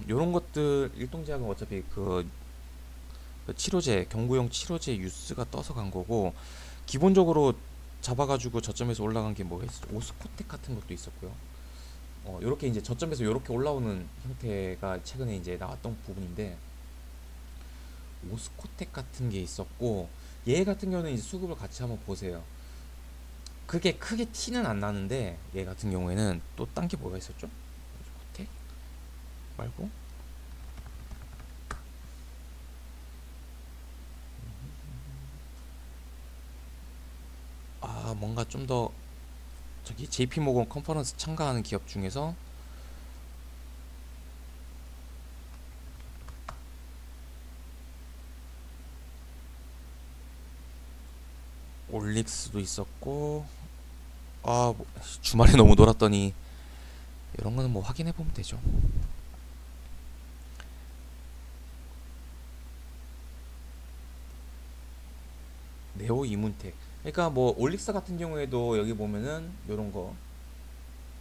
요런 것들 일동제약은 어차피 그 치료제 경구용 치료제 유스가 떠서 간 거고 기본적으로 잡아가지고 저점에서 올라간 게 뭐 오스코텍 같은 것도 있었고요. 요렇게 이제 저점에서 요렇게 올라오는 형태가 최근에 이제 나왔던 부분인데 오스코텍 같은 게 있었고 얘 같은 경우는 이제 수급을 같이 한번 보세요. 그게 크게 티는 안 나는데 얘 같은 경우에는 또 딴 게 뭐가 있었죠? 오스코텍 말고 뭔가 좀 더 저기 JP모건 컨퍼런스 참가하는 기업 중에서 올릭스도 있었고 주말에 너무 놀았더니 이런 거는 뭐 확인해 보면 되죠. 네오 이문텍. 그러니까 뭐 올릭스 같은 경우에도 여기 보면은 이런 거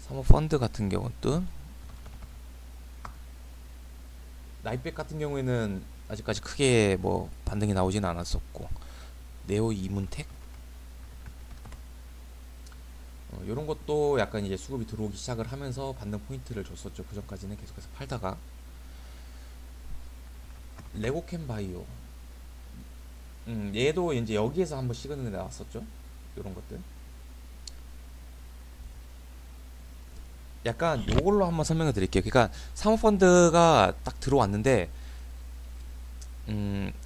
사모펀드 같은 경우도 나이백 같은 경우에는 아직까지 크게 뭐 반등이 나오지는 않았었고 네오 이문텍 이런 것도 약간 이제 수급이 들어오기 시작을 하면서 반등 포인트를 줬었죠. 그 전까지는 계속해서 팔다가 레고캠 바이오 얘도 이제 여기에서 한번 시그널이 나왔었죠. 이런 것들 약간 요걸로 한번 설명을 드릴게요. 그러니까 사모펀드가 딱 들어왔는데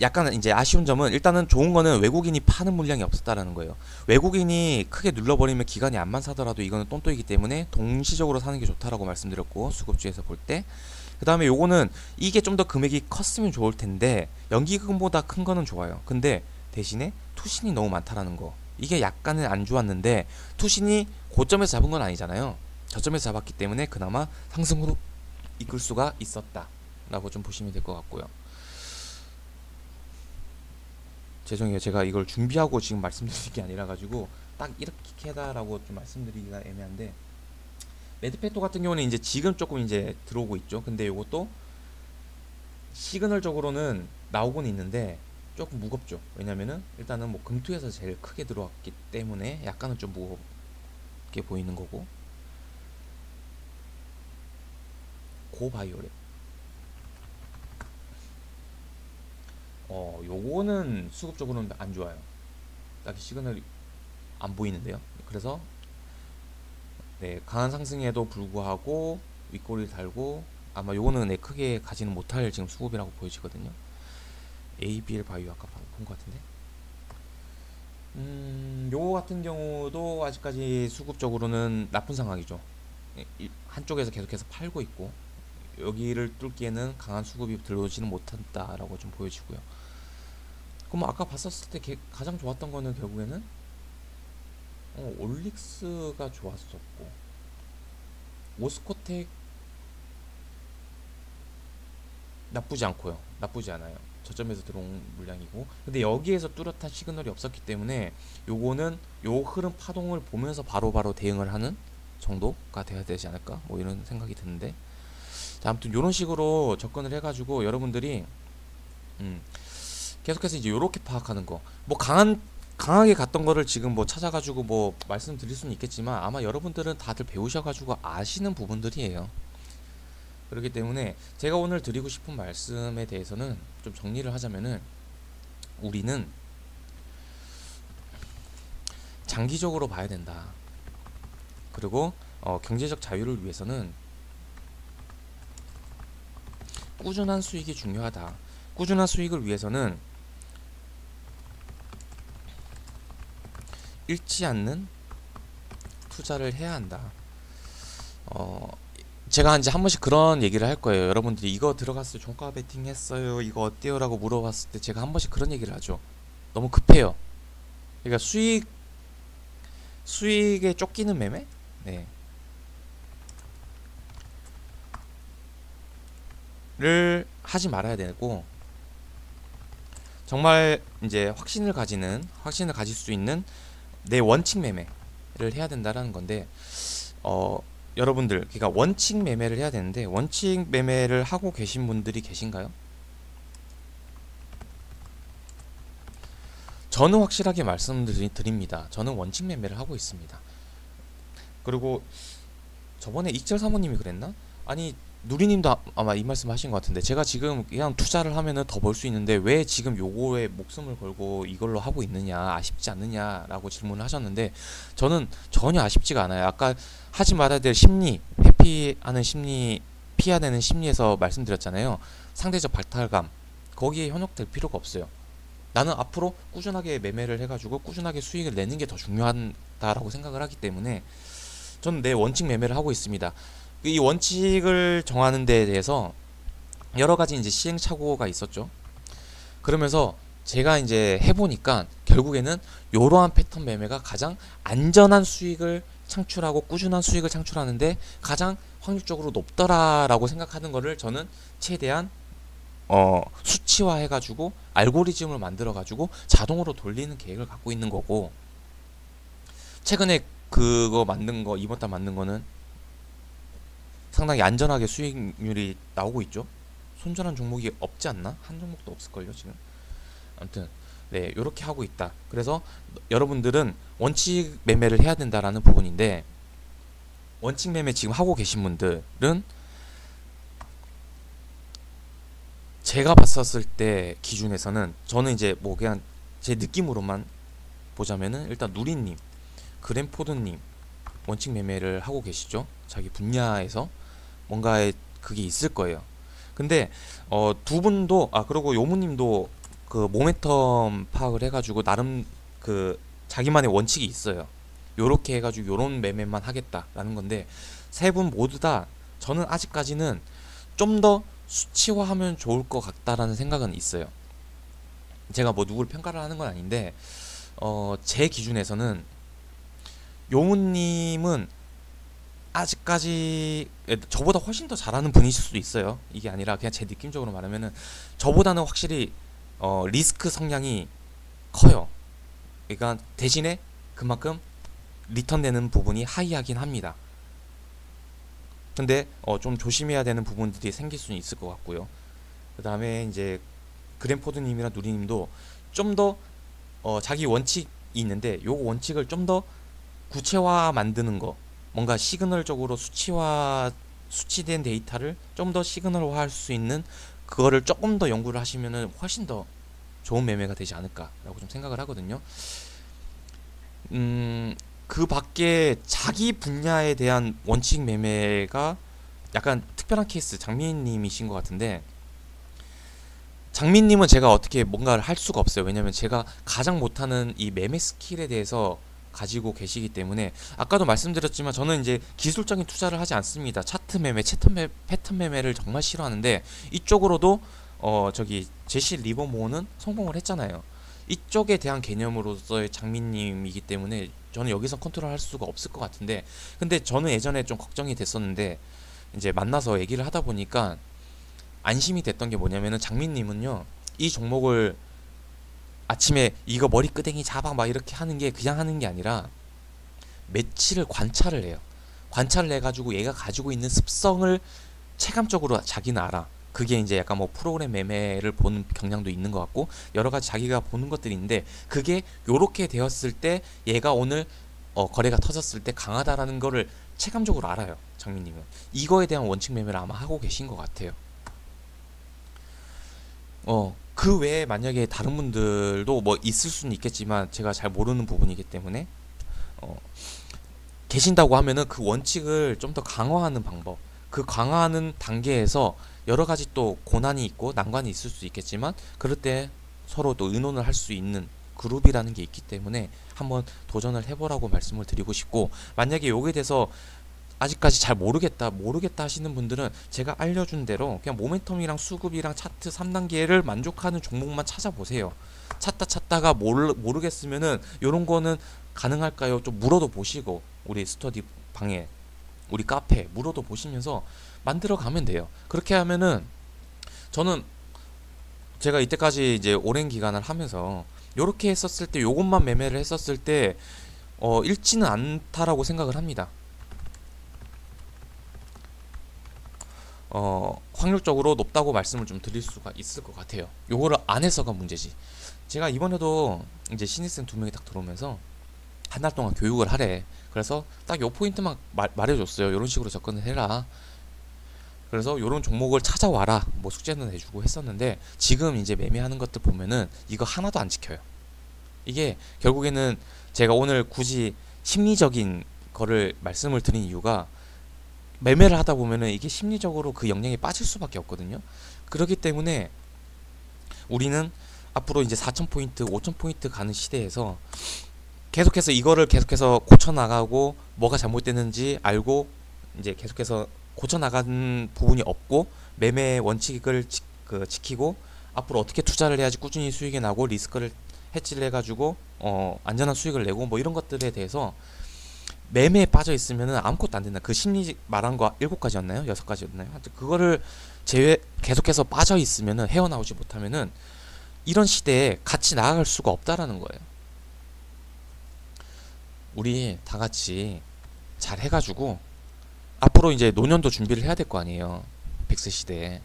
약간 이제 아쉬운 점은 일단은 좋은 거는 외국인이 파는 물량이 없었다라는 거예요. 외국인이 크게 눌러버리면 기간이 안만 사더라도 이거는 똔똔이기 때문에 동시적으로 사는 게 좋다라고 말씀드렸고 수급주에서 볼 때 그 다음에 요거는 이게 좀 더 금액이 컸으면 좋을 텐데 연기금보다 큰 거는 좋아요. 근데 대신에 투신이 너무 많다라는 거 이게 약간은 안 좋았는데 투신이 고점에서 잡은 건 아니잖아요. 저점에서 잡았기 때문에 그나마 상승으로 이끌 수가 있었다 라고 좀 보시면 될 것 같고요. 죄송해요. 제가 이걸 준비하고 지금 말씀드릴 게 아니라 가지고 딱 이렇게 해다라고 좀 말씀드리기가 애매한데 매드페토 같은 경우는 이제 지금 조금 이제 들어오고 있죠. 근데 이것도 시그널적으로는 나오고는 있는데 조금 무겁죠. 왜냐면은 일단은 뭐 금투에서 제일 크게 들어왔기 때문에 약간은 좀 무겁게 보이는 거고 고바이오렛 요거는 수급적으로는 안 좋아요. 딱히 시그널이 안 보이는데요. 그래서 네, 강한 상승에도 불구하고 윗꼬리를 달고 아마 요거는 네, 크게 가지는 못할 지금 수급이라고 보여지거든요. ABL 바이오 아까 본 것 같은데 요거 같은 경우도 아직까지 수급적으로는 나쁜 상황이죠. 한쪽에서 계속해서 팔고 있고 여기를 뚫기에는 강한 수급이 들어오지는 못한다라고 좀 보여지고요. 그럼 아까 봤었을 때 가장 좋았던 거는 결국에는 올릭스가 좋았었고 오스코텍 나쁘지 않고요. 나쁘지 않아요. 저점에서 들어온 물량이고 근데 여기에서 뚜렷한 시그널이 없었기 때문에 요거는 요 흐름 파동을 보면서 바로바로 대응을 하는 정도가 돼야 되지 않을까 뭐 이런 생각이 드는데 자, 아무튼 요런 식으로 접근을 해가지고 여러분들이 계속해서 이제 요렇게 파악하는 거 뭐 강하게 갔던 거를 지금 뭐 찾아가지고 뭐 말씀드릴 수는 있겠지만 아마 여러분들은 다들 배우셔가지고 아시는 부분들이에요. 그렇기 때문에 제가 오늘 드리고 싶은 말씀에 대해서는 좀 정리를 하자면은 우리는 장기적으로 봐야 된다. 그리고 경제적 자유를 위해서는 꾸준한 수익이 중요하다. 꾸준한 수익을 위해서는 잃지 않는 투자를 해야 한다. 제가 이제 한 번씩 그런 얘기를 할 거예요. 여러분들이 이거 들어갔어요, 종가 베팅 했어요, 이거 어때요? 라고 물어봤을 때 제가 한 번씩 그런 얘기를 하죠. 너무 급해요. 그러니까 수익에 쫓기는 매매? 네. 를 하지 말아야 되고, 정말 이제 확신을 가질 수 있는 내 원칙 매매를 해야 된다라는 건데, 여러분들, 그러니까 원칙 매매를 해야 되는데, 원칙 매매를 하고 계신 분들이 계신가요? 저는 확실하게 말씀드립니다. 저는 원칙 매매를 하고 있습니다. 그리고 저번에 이철 사모님이 그랬나? 아니, 누리님도 아마 이 말씀 하신 것 같은데, 제가 지금 그냥 투자를 하면은 더 벌 수 있는데 왜 지금 요거에 목숨을 걸고 이걸로 하고 있느냐, 아쉽지 않느냐라고 질문을 하셨는데, 저는 전혀 아쉽지가 않아요. 아까 하지 말아야 될 심리, 회피하는 심리, 피해야 되는 심리에서 말씀드렸잖아요. 상대적 박탈감, 거기에 현혹될 필요가 없어요. 나는 앞으로 꾸준하게 매매를 해가지고 꾸준하게 수익을 내는 게 더 중요하다라고 생각을 하기 때문에 저는 내 원칙 매매를 하고 있습니다. 이 원칙을 정하는 데에 대해서 여러 가지 이제 시행착오가 있었죠. 그러면서 제가 이제 해보니까 결국에는 이러한 패턴 매매가 가장 안전한 수익을 창출하고 꾸준한 수익을 창출하는데 가장 확률적으로 높더라라고 생각하는 거를 저는 최대한 수치화 해가지고 알고리즘을 만들어가지고 자동으로 돌리는 계획을 갖고 있는 거고, 최근에 그거 만든 거, 이번 달 만든 거는 상당히 안전하게 수익률이 나오고 있죠. 손절한 종목이 없지 않나? 한 종목도 없을걸요 지금. 아무튼 네, 요렇게 하고 있다. 그래서 여러분들은 원칙 매매를 해야 된다라는 부분인데, 원칙 매매 지금 하고 계신 분들은 제가 봤었을 때 기준에서는, 저는 이제 뭐 그냥 제 느낌으로만 보자면은, 일단 누리님, 그랜포드님 원칙 매매를 하고 계시죠. 자기 분야에서 뭔가의 그게 있을 거예요. 근데 두 분도, 그리고 요무님도 그 모멘텀 파악을 해가지고 나름 그 자기만의 원칙이 있어요. 요렇게 해가지고 요런 매매만 하겠다라는 건데, 세 분 모두 다 저는 아직까지는 좀 더 수치화하면 좋을 것 같다라는 생각은 있어요. 제가 뭐 누구를 평가를 하는 건 아닌데, 제 기준에서는 용우님은 아직까지 저보다 훨씬 더 잘하는 분이실 수도 있어요. 이게 아니라 그냥 제 느낌적으로 말하면은 저보다는 확실히 리스크 성향이 커요. 그러니까 대신에 그만큼 리턴 되는 부분이 하이하긴 합니다. 근데 좀 조심해야 되는 부분들이 생길 수는 있을 것 같고요. 그 다음에 이제 그랜포드님이랑 누리님도 좀 더 자기 원칙이 있는데, 요 원칙을 좀 더 구체화 만드는 거, 뭔가 시그널적으로 수치된 데이터를 좀 더 시그널화할 수 있는 그거를 조금 더 연구를 하시면은 훨씬 더 좋은 매매가 되지 않을까라고 좀 생각을 하거든요. 그 밖에 자기 분야에 대한 원칙 매매가 약간 특별한 케이스, 장민님이신 것 같은데, 장민님은 제가 어떻게 뭔가를 할 수가 없어요. 왜냐면 제가 가장 못하는 이 매매 스킬에 대해서 가지고 계시기 때문에, 아까도 말씀드렸지만 저는 이제 기술적인 투자를 하지 않습니다. 차트 매매, 패턴 매매를 정말 싫어하는데, 이쪽으로도 저기 제시 리버모어는 성공을 했잖아요. 이쪽에 대한 개념으로서의 장민님이기 때문에 저는 여기서 컨트롤 할 수가 없을 것 같은데, 근데 저는 예전에 좀 걱정이 됐었는데, 이제 만나서 얘기를 하다 보니까 안심이 됐던 게 뭐냐면은, 장민님은요, 이 종목을 아침에 이거 머리끄댕이 잡아 막 이렇게 하는 게 그냥 하는 게 아니라 며칠을 관찰을 해요. 관찰을 해가지고 얘가 가지고 있는 습성을 체감적으로 자기는 알아. 그게 이제 약간 뭐 프로그램 매매를 보는 경향도 있는 것 같고, 여러 가지 자기가 보는 것들이 있는데, 그게 요렇게 되었을 때 얘가 오늘 거래가 터졌을 때 강하다라는 거를 체감적으로 알아요. 장민님은 이거에 대한 원칙 매매를 아마 하고 계신 것 같아요. 그 외에 만약에 다른 분들도 뭐 있을 수는 있겠지만 제가 잘 모르는 부분이기 때문에 계신다고 하면은 그 원칙을 좀 더 강화하는 방법, 그 강화하는 단계에서 여러 가지 또 고난이 있고 난관이 있을 수 있겠지만, 그럴 때 서로 또 의논을 할 수 있는 그룹이라는 게 있기 때문에 한번 도전을 해보라고 말씀을 드리고 싶고, 만약에 여기에 대해서 아직까지 잘 모르겠다 하시는 분들은 제가 알려준 대로 그냥 모멘텀이랑 수급이랑 차트 3단계를 만족하는 종목만 찾아보세요. 찾다가 모르겠으면은 요런 거는 가능할까요? 좀 물어도 보시고, 우리 스터디 방에, 우리 카페 물어도 보시면서 만들어 가면 돼요. 그렇게 하면은 저는 제가 이때까지 이제 오랜 기간을 하면서 요렇게 했었을 때, 요것만 매매를 했었을 때 잃지는 않다라고 생각을 합니다. 확률적으로 높다고 말씀을 좀 드릴 수가 있을 것 같아요. 요거를 안 해서가 문제지. 제가 이번에도 이제 신입생 2명이 딱 들어오면서 한 달 동안 교육을 하래. 그래서 딱 요 포인트만 말해줬어요. 요런 식으로 접근을 해라. 그래서 요런 종목을 찾아와라, 뭐 숙제는 해주고 했었는데, 지금 이제 매매하는 것들 보면은 이거 하나도 안 지켜요. 이게 결국에는 제가 오늘 굳이 심리적인 거를 말씀을 드린 이유가, 매매를 하다 보면은 이게 심리적으로 그 영향에 빠질 수밖에 없거든요. 그렇기 때문에 우리는 앞으로 이제 4,000포인트, 5,000포인트 가는 시대에서 계속해서 이거를 계속해서 고쳐나가고, 뭐가 잘못됐는지 알고 이제 계속해서 고쳐나가는 부분이 없고, 매매 원칙을 지키고 앞으로 어떻게 투자를 해야지 꾸준히 수익이 나고 리스크를 해지를 해가지고 안전한 수익을 내고, 뭐 이런 것들에 대해서 매매에 빠져 있으면은 아무것도 안 된다. 그 심리 말한 거 7가지였나요? 6가지였나요? 하여튼 그거를 계속해서 빠져 있으면은, 헤어나오지 못하면은 이런 시대에 같이 나아갈 수가 없다라는 거예요. 우리 다 같이 잘 해가지고 앞으로 이제 노년도 준비를 해야 될 거 아니에요. 100세 시대에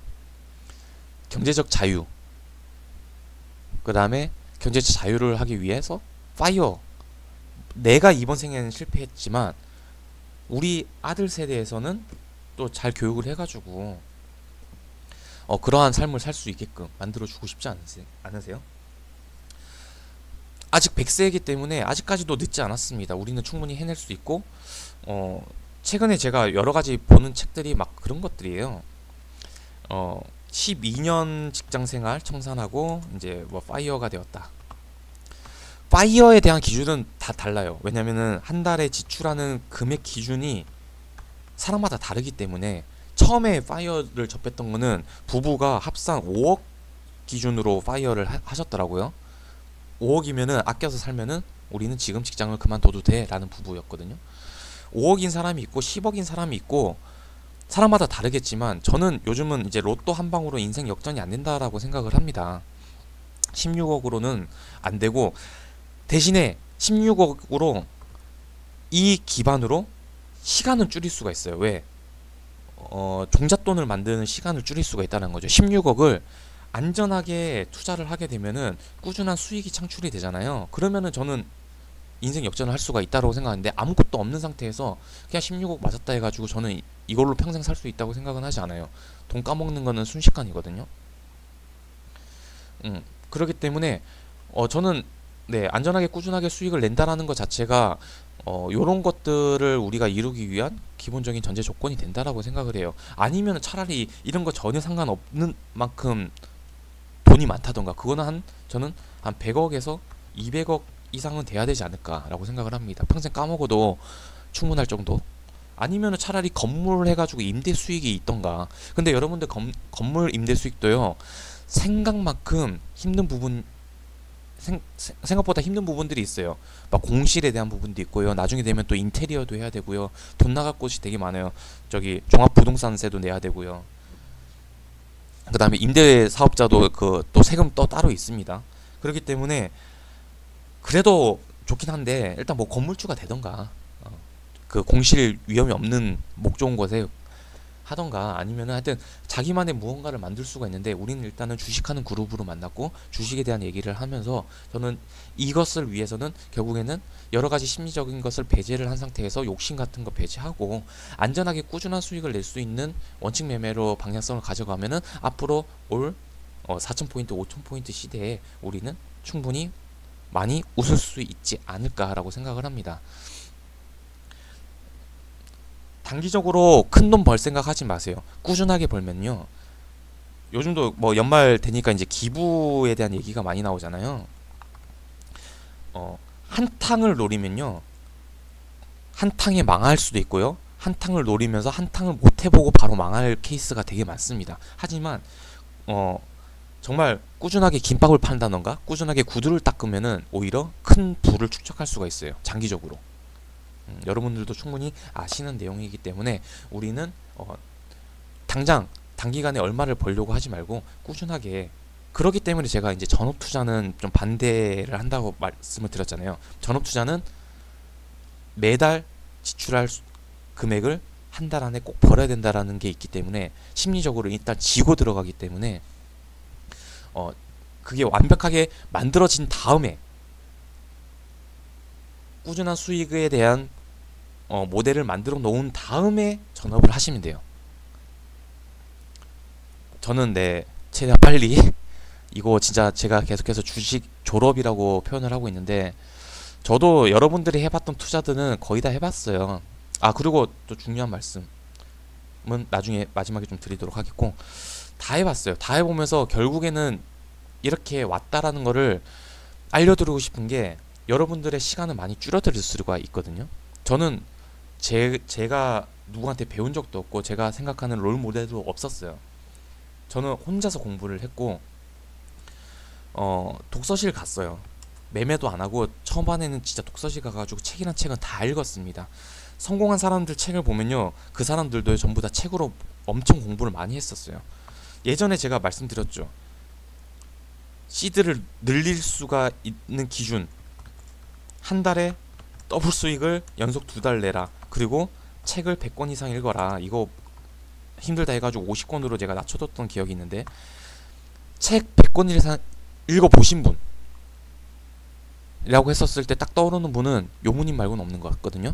경제적 자유, 그 다음에 경제적 자유를 하기 위해서 파이어. 내가 이번 생에는 실패했지만 우리 아들 세대에서는 또 잘 교육을 해가지고 그러한 삶을 살 수 있게끔 만들어주고 싶지 않으세요? 아직 100세이기 때문에 아직까지도 늦지 않았습니다. 우리는 충분히 해낼 수 있고, 최근에 제가 여러가지 보는 책들이 막 그런 것들이에요. 12년 직장생활 청산하고 이제 뭐 파이어가 되었다. 파이어에 대한 기준은 다 달라요. 왜냐면은 한 달에 지출하는 금액 기준이 사람마다 다르기 때문에, 처음에 파이어를 접했던 거는 부부가 합산 5억 기준으로 파이어를 하셨더라고요. 5억이면은 아껴서 살면은 우리는 지금 직장을 그만둬도 돼 라는 부부였거든요. 5억인 사람이 있고 10억인 사람이 있고, 사람마다 다르겠지만 저는 요즘은 이제 로또 한 방으로 인생 역전이 안 된다라고 생각을 합니다. 16억으로는 안 되고, 대신에 16억으로 이 기반으로 시간을 줄일 수가 있어요. 왜? 종잣돈을 만드는 시간을 줄일 수가 있다는 거죠. 16억을 안전하게 투자를 하게 되면은 꾸준한 수익이 창출이 되잖아요. 그러면은 저는 인생 역전을 할 수가 있다고 생각하는데, 아무것도 없는 상태에서 그냥 16억 맞았다 해가지고 저는 이걸로 평생 살 수 있다고 생각은 하지 않아요. 돈 까먹는 거는 순식간이거든요. 그렇기 때문에 저는 안전하게 꾸준하게 수익을 낸다라는 것 자체가 요런 것들을 우리가 이루기 위한 기본적인 전제 조건이 된다라고 생각을 해요. 아니면 차라리 이런 거 전혀 상관없는 만큼 돈이 많다던가, 그거는 저는 한 100억에서 200억 이상은 돼야 되지 않을까라고 생각을 합니다. 평생 까먹어도 충분할 정도? 아니면은 차라리 건물 해가지고 임대 수익이 있던가. 근데 여러분들 건물 임대 수익도요, 생각만큼 힘든 부분, 생각보다 힘든 부분들이 있어요. 막 공실에 대한 부분도 있고요. 나중에 되면 또 인테리어도 해야 되고요. 돈 나갈 곳이 되게 많아요. 저기 종합부동산세도 내야 되고요. 그 다음에 임대 사업자도 또 세금 또 따로 있습니다. 그렇기 때문에 그래도 좋긴 한데, 일단 뭐 건물주가 되던가, 그 공실 위험이 없는 목 좋은 곳에 하던가, 아니면은 하여튼 자기만의 무언가를 만들 수가 있는데, 우리는 일단은 주식하는 그룹으로 만났고 주식에 대한 얘기를 하면서, 저는 이것을 위해서는 결국에는 여러 가지 심리적인 것을 배제를 한 상태에서 욕심 같은 거 배제하고 안전하게 꾸준한 수익을 낼 수 있는 원칙 매매로 방향성을 가져가면은 앞으로 올 4,000포인트, 5,000포인트 시대에 우리는 충분히 많이 웃을 수 있지 않을까라고 생각을 합니다. 단기적으로 큰 돈 벌 생각 하지 마세요. 꾸준하게 벌면요, 요즘도 뭐 연말 되니까 이제 기부에 대한 얘기가 많이 나오잖아요. 한탕을 노리면요, 한탕에 망할 수도 있고요, 한탕을 노리면서 한탕을 못 해보고 바로 망할 케이스가 되게 많습니다. 하지만 정말 꾸준하게 김밥을 판다던가 꾸준하게 구두를 닦으면은 오히려 큰 부를 축적할 수가 있어요, 장기적으로. 여러분들도 충분히 아시는 내용이기 때문에 우리는 당장 단기간에 얼마를 벌려고 하지 말고 꾸준하게, 그렇기 때문에 제가 이제 전업 투자는 좀 반대를 한다고 말씀을 드렸잖아요. 전업 투자는 매달 지출할 금액을 한 달 안에 꼭 벌어야 된다라는 게 있기 때문에 심리적으로 일단 지고 들어가기 때문에 그게 완벽하게 만들어진 다음에 꾸준한 수익에 대한 모델을 만들어 놓은 다음에 전업을 하시면 돼요. 저는 최대한 빨리 이거 진짜 제가 계속해서 주식 졸업이라고 표현을 하고 있는데, 저도 여러분들이 해봤던 투자들은 거의 다 해봤어요. 그리고 또 중요한 말씀은 나중에 마지막에 좀 드리도록 하겠고, 다 해봤어요. 다 해보면서 결국에는 이렇게 왔다라는 거를 알려드리고 싶은 게, 여러분들의 시간을 많이 줄여드릴 수가 있거든요. 저는 제가 누구한테 배운 적도 없고 제가 생각하는 롤 모델도 없었어요. 저는 혼자서 공부를 했고 독서실 갔어요. 매매도 안 하고 초반에는 진짜 독서실 가가지고 책이란 책은 다 읽었습니다. 성공한 사람들 책을 보면요, 그 사람들도 전부 다 책으로 엄청 공부를 많이 했었어요. 예전에 제가 말씀드렸죠, 시드를 늘릴 수가 있는 기준, 한 달에 더블 수익을 연속 2달 내라, 그리고 책을 100권 이상 읽어라. 이거 힘들다 해가지고 50권으로 제가 낮춰뒀던 기억이 있는데, 책 100권 이상 읽어보신 분 이라고 했었을 때 딱 떠오르는 분은 요무님 말고는 없는 것 같거든요.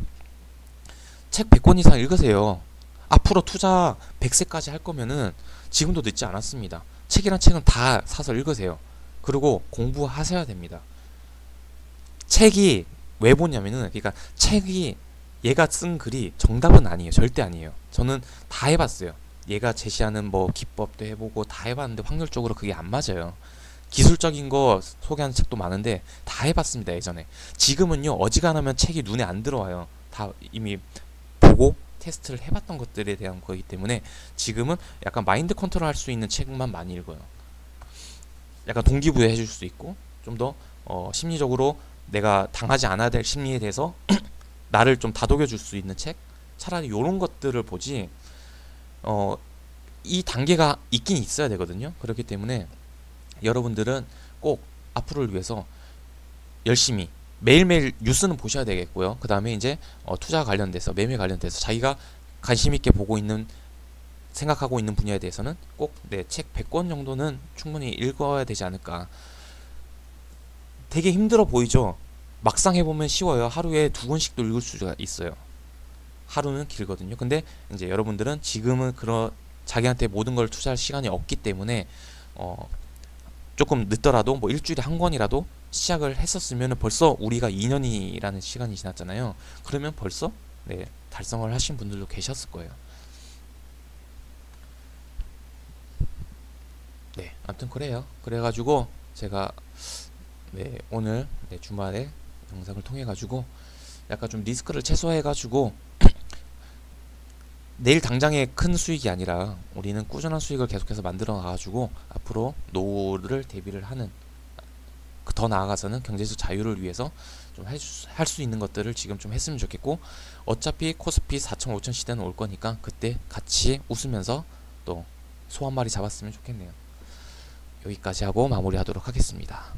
책 100권 이상 읽으세요. 앞으로 투자 100세까지 할 거면은 지금도 늦지 않았습니다. 책이란 책은 다 사서 읽으세요. 그리고 공부하셔야 됩니다. 책이 왜 보냐면은, 그러니까 책이 얘가 쓴 글이 정답은 아니에요. 절대 아니에요. 저는 다 해봤어요. 얘가 제시하는 뭐 기법도 해보고 다 해봤는데 확률적으로 그게 안 맞아요. 기술적인 거 소개하는 책도 많은데 다 해봤습니다, 예전에. 지금은요, 어지간하면 책이 눈에 안 들어와요. 다 이미 보고 테스트를 해봤던 것들에 대한 거기 때문에 지금은 약간 마인드 컨트롤 할 수 있는 책만 많이 읽어요. 약간 동기부여 해줄 수 있고, 좀 더 심리적으로 내가 당하지 않아야 될 심리에 대해서 나를 좀 다독여 줄 수 있는 책, 차라리 이런 것들을 보지. 이 단계가 있긴 있어야 되거든요. 그렇기 때문에 여러분들은 꼭 앞으로를 위해서 열심히 매일매일 뉴스는 보셔야 되겠고요. 그 다음에 이제 투자 관련돼서, 매매 관련돼서 자기가 관심 있게 보고 있는, 생각하고 있는 분야에 대해서는 꼭 책 100권 정도는 충분히 읽어야 되지 않을까. 되게 힘들어 보이죠? 막상 해보면 쉬워요. 하루에 2권씩도 읽을 수가 있어요. 하루는 길거든요. 근데 이제 여러분들은 지금은 자기한테 모든 걸 투자할 시간이 없기 때문에 조금 늦더라도 뭐 일주일에 한 권이라도 시작을 했었으면 벌써 우리가 2년이라는 시간이 지났잖아요. 그러면 벌써 달성을 하신 분들도 계셨을 거예요. 아무튼 그래요. 그래가지고 제가 오늘 주말에 영상을 통해 가지고 약간 좀 리스크를 최소화해 가지고 내일 당장의 큰 수익이 아니라 우리는 꾸준한 수익을 계속해서 만들어 나가지고 앞으로 노후를 대비를 하는, 더 나아가서는 경제적 자유를 위해서 좀 할 수 있는 것들을 지금 좀 했으면 좋겠고, 어차피 코스피 4천 5천 시대는 올 거니까 그때 같이 웃으면서 또 소 한 마리 잡았으면 좋겠네요. 여기까지 하고 마무리하도록 하겠습니다.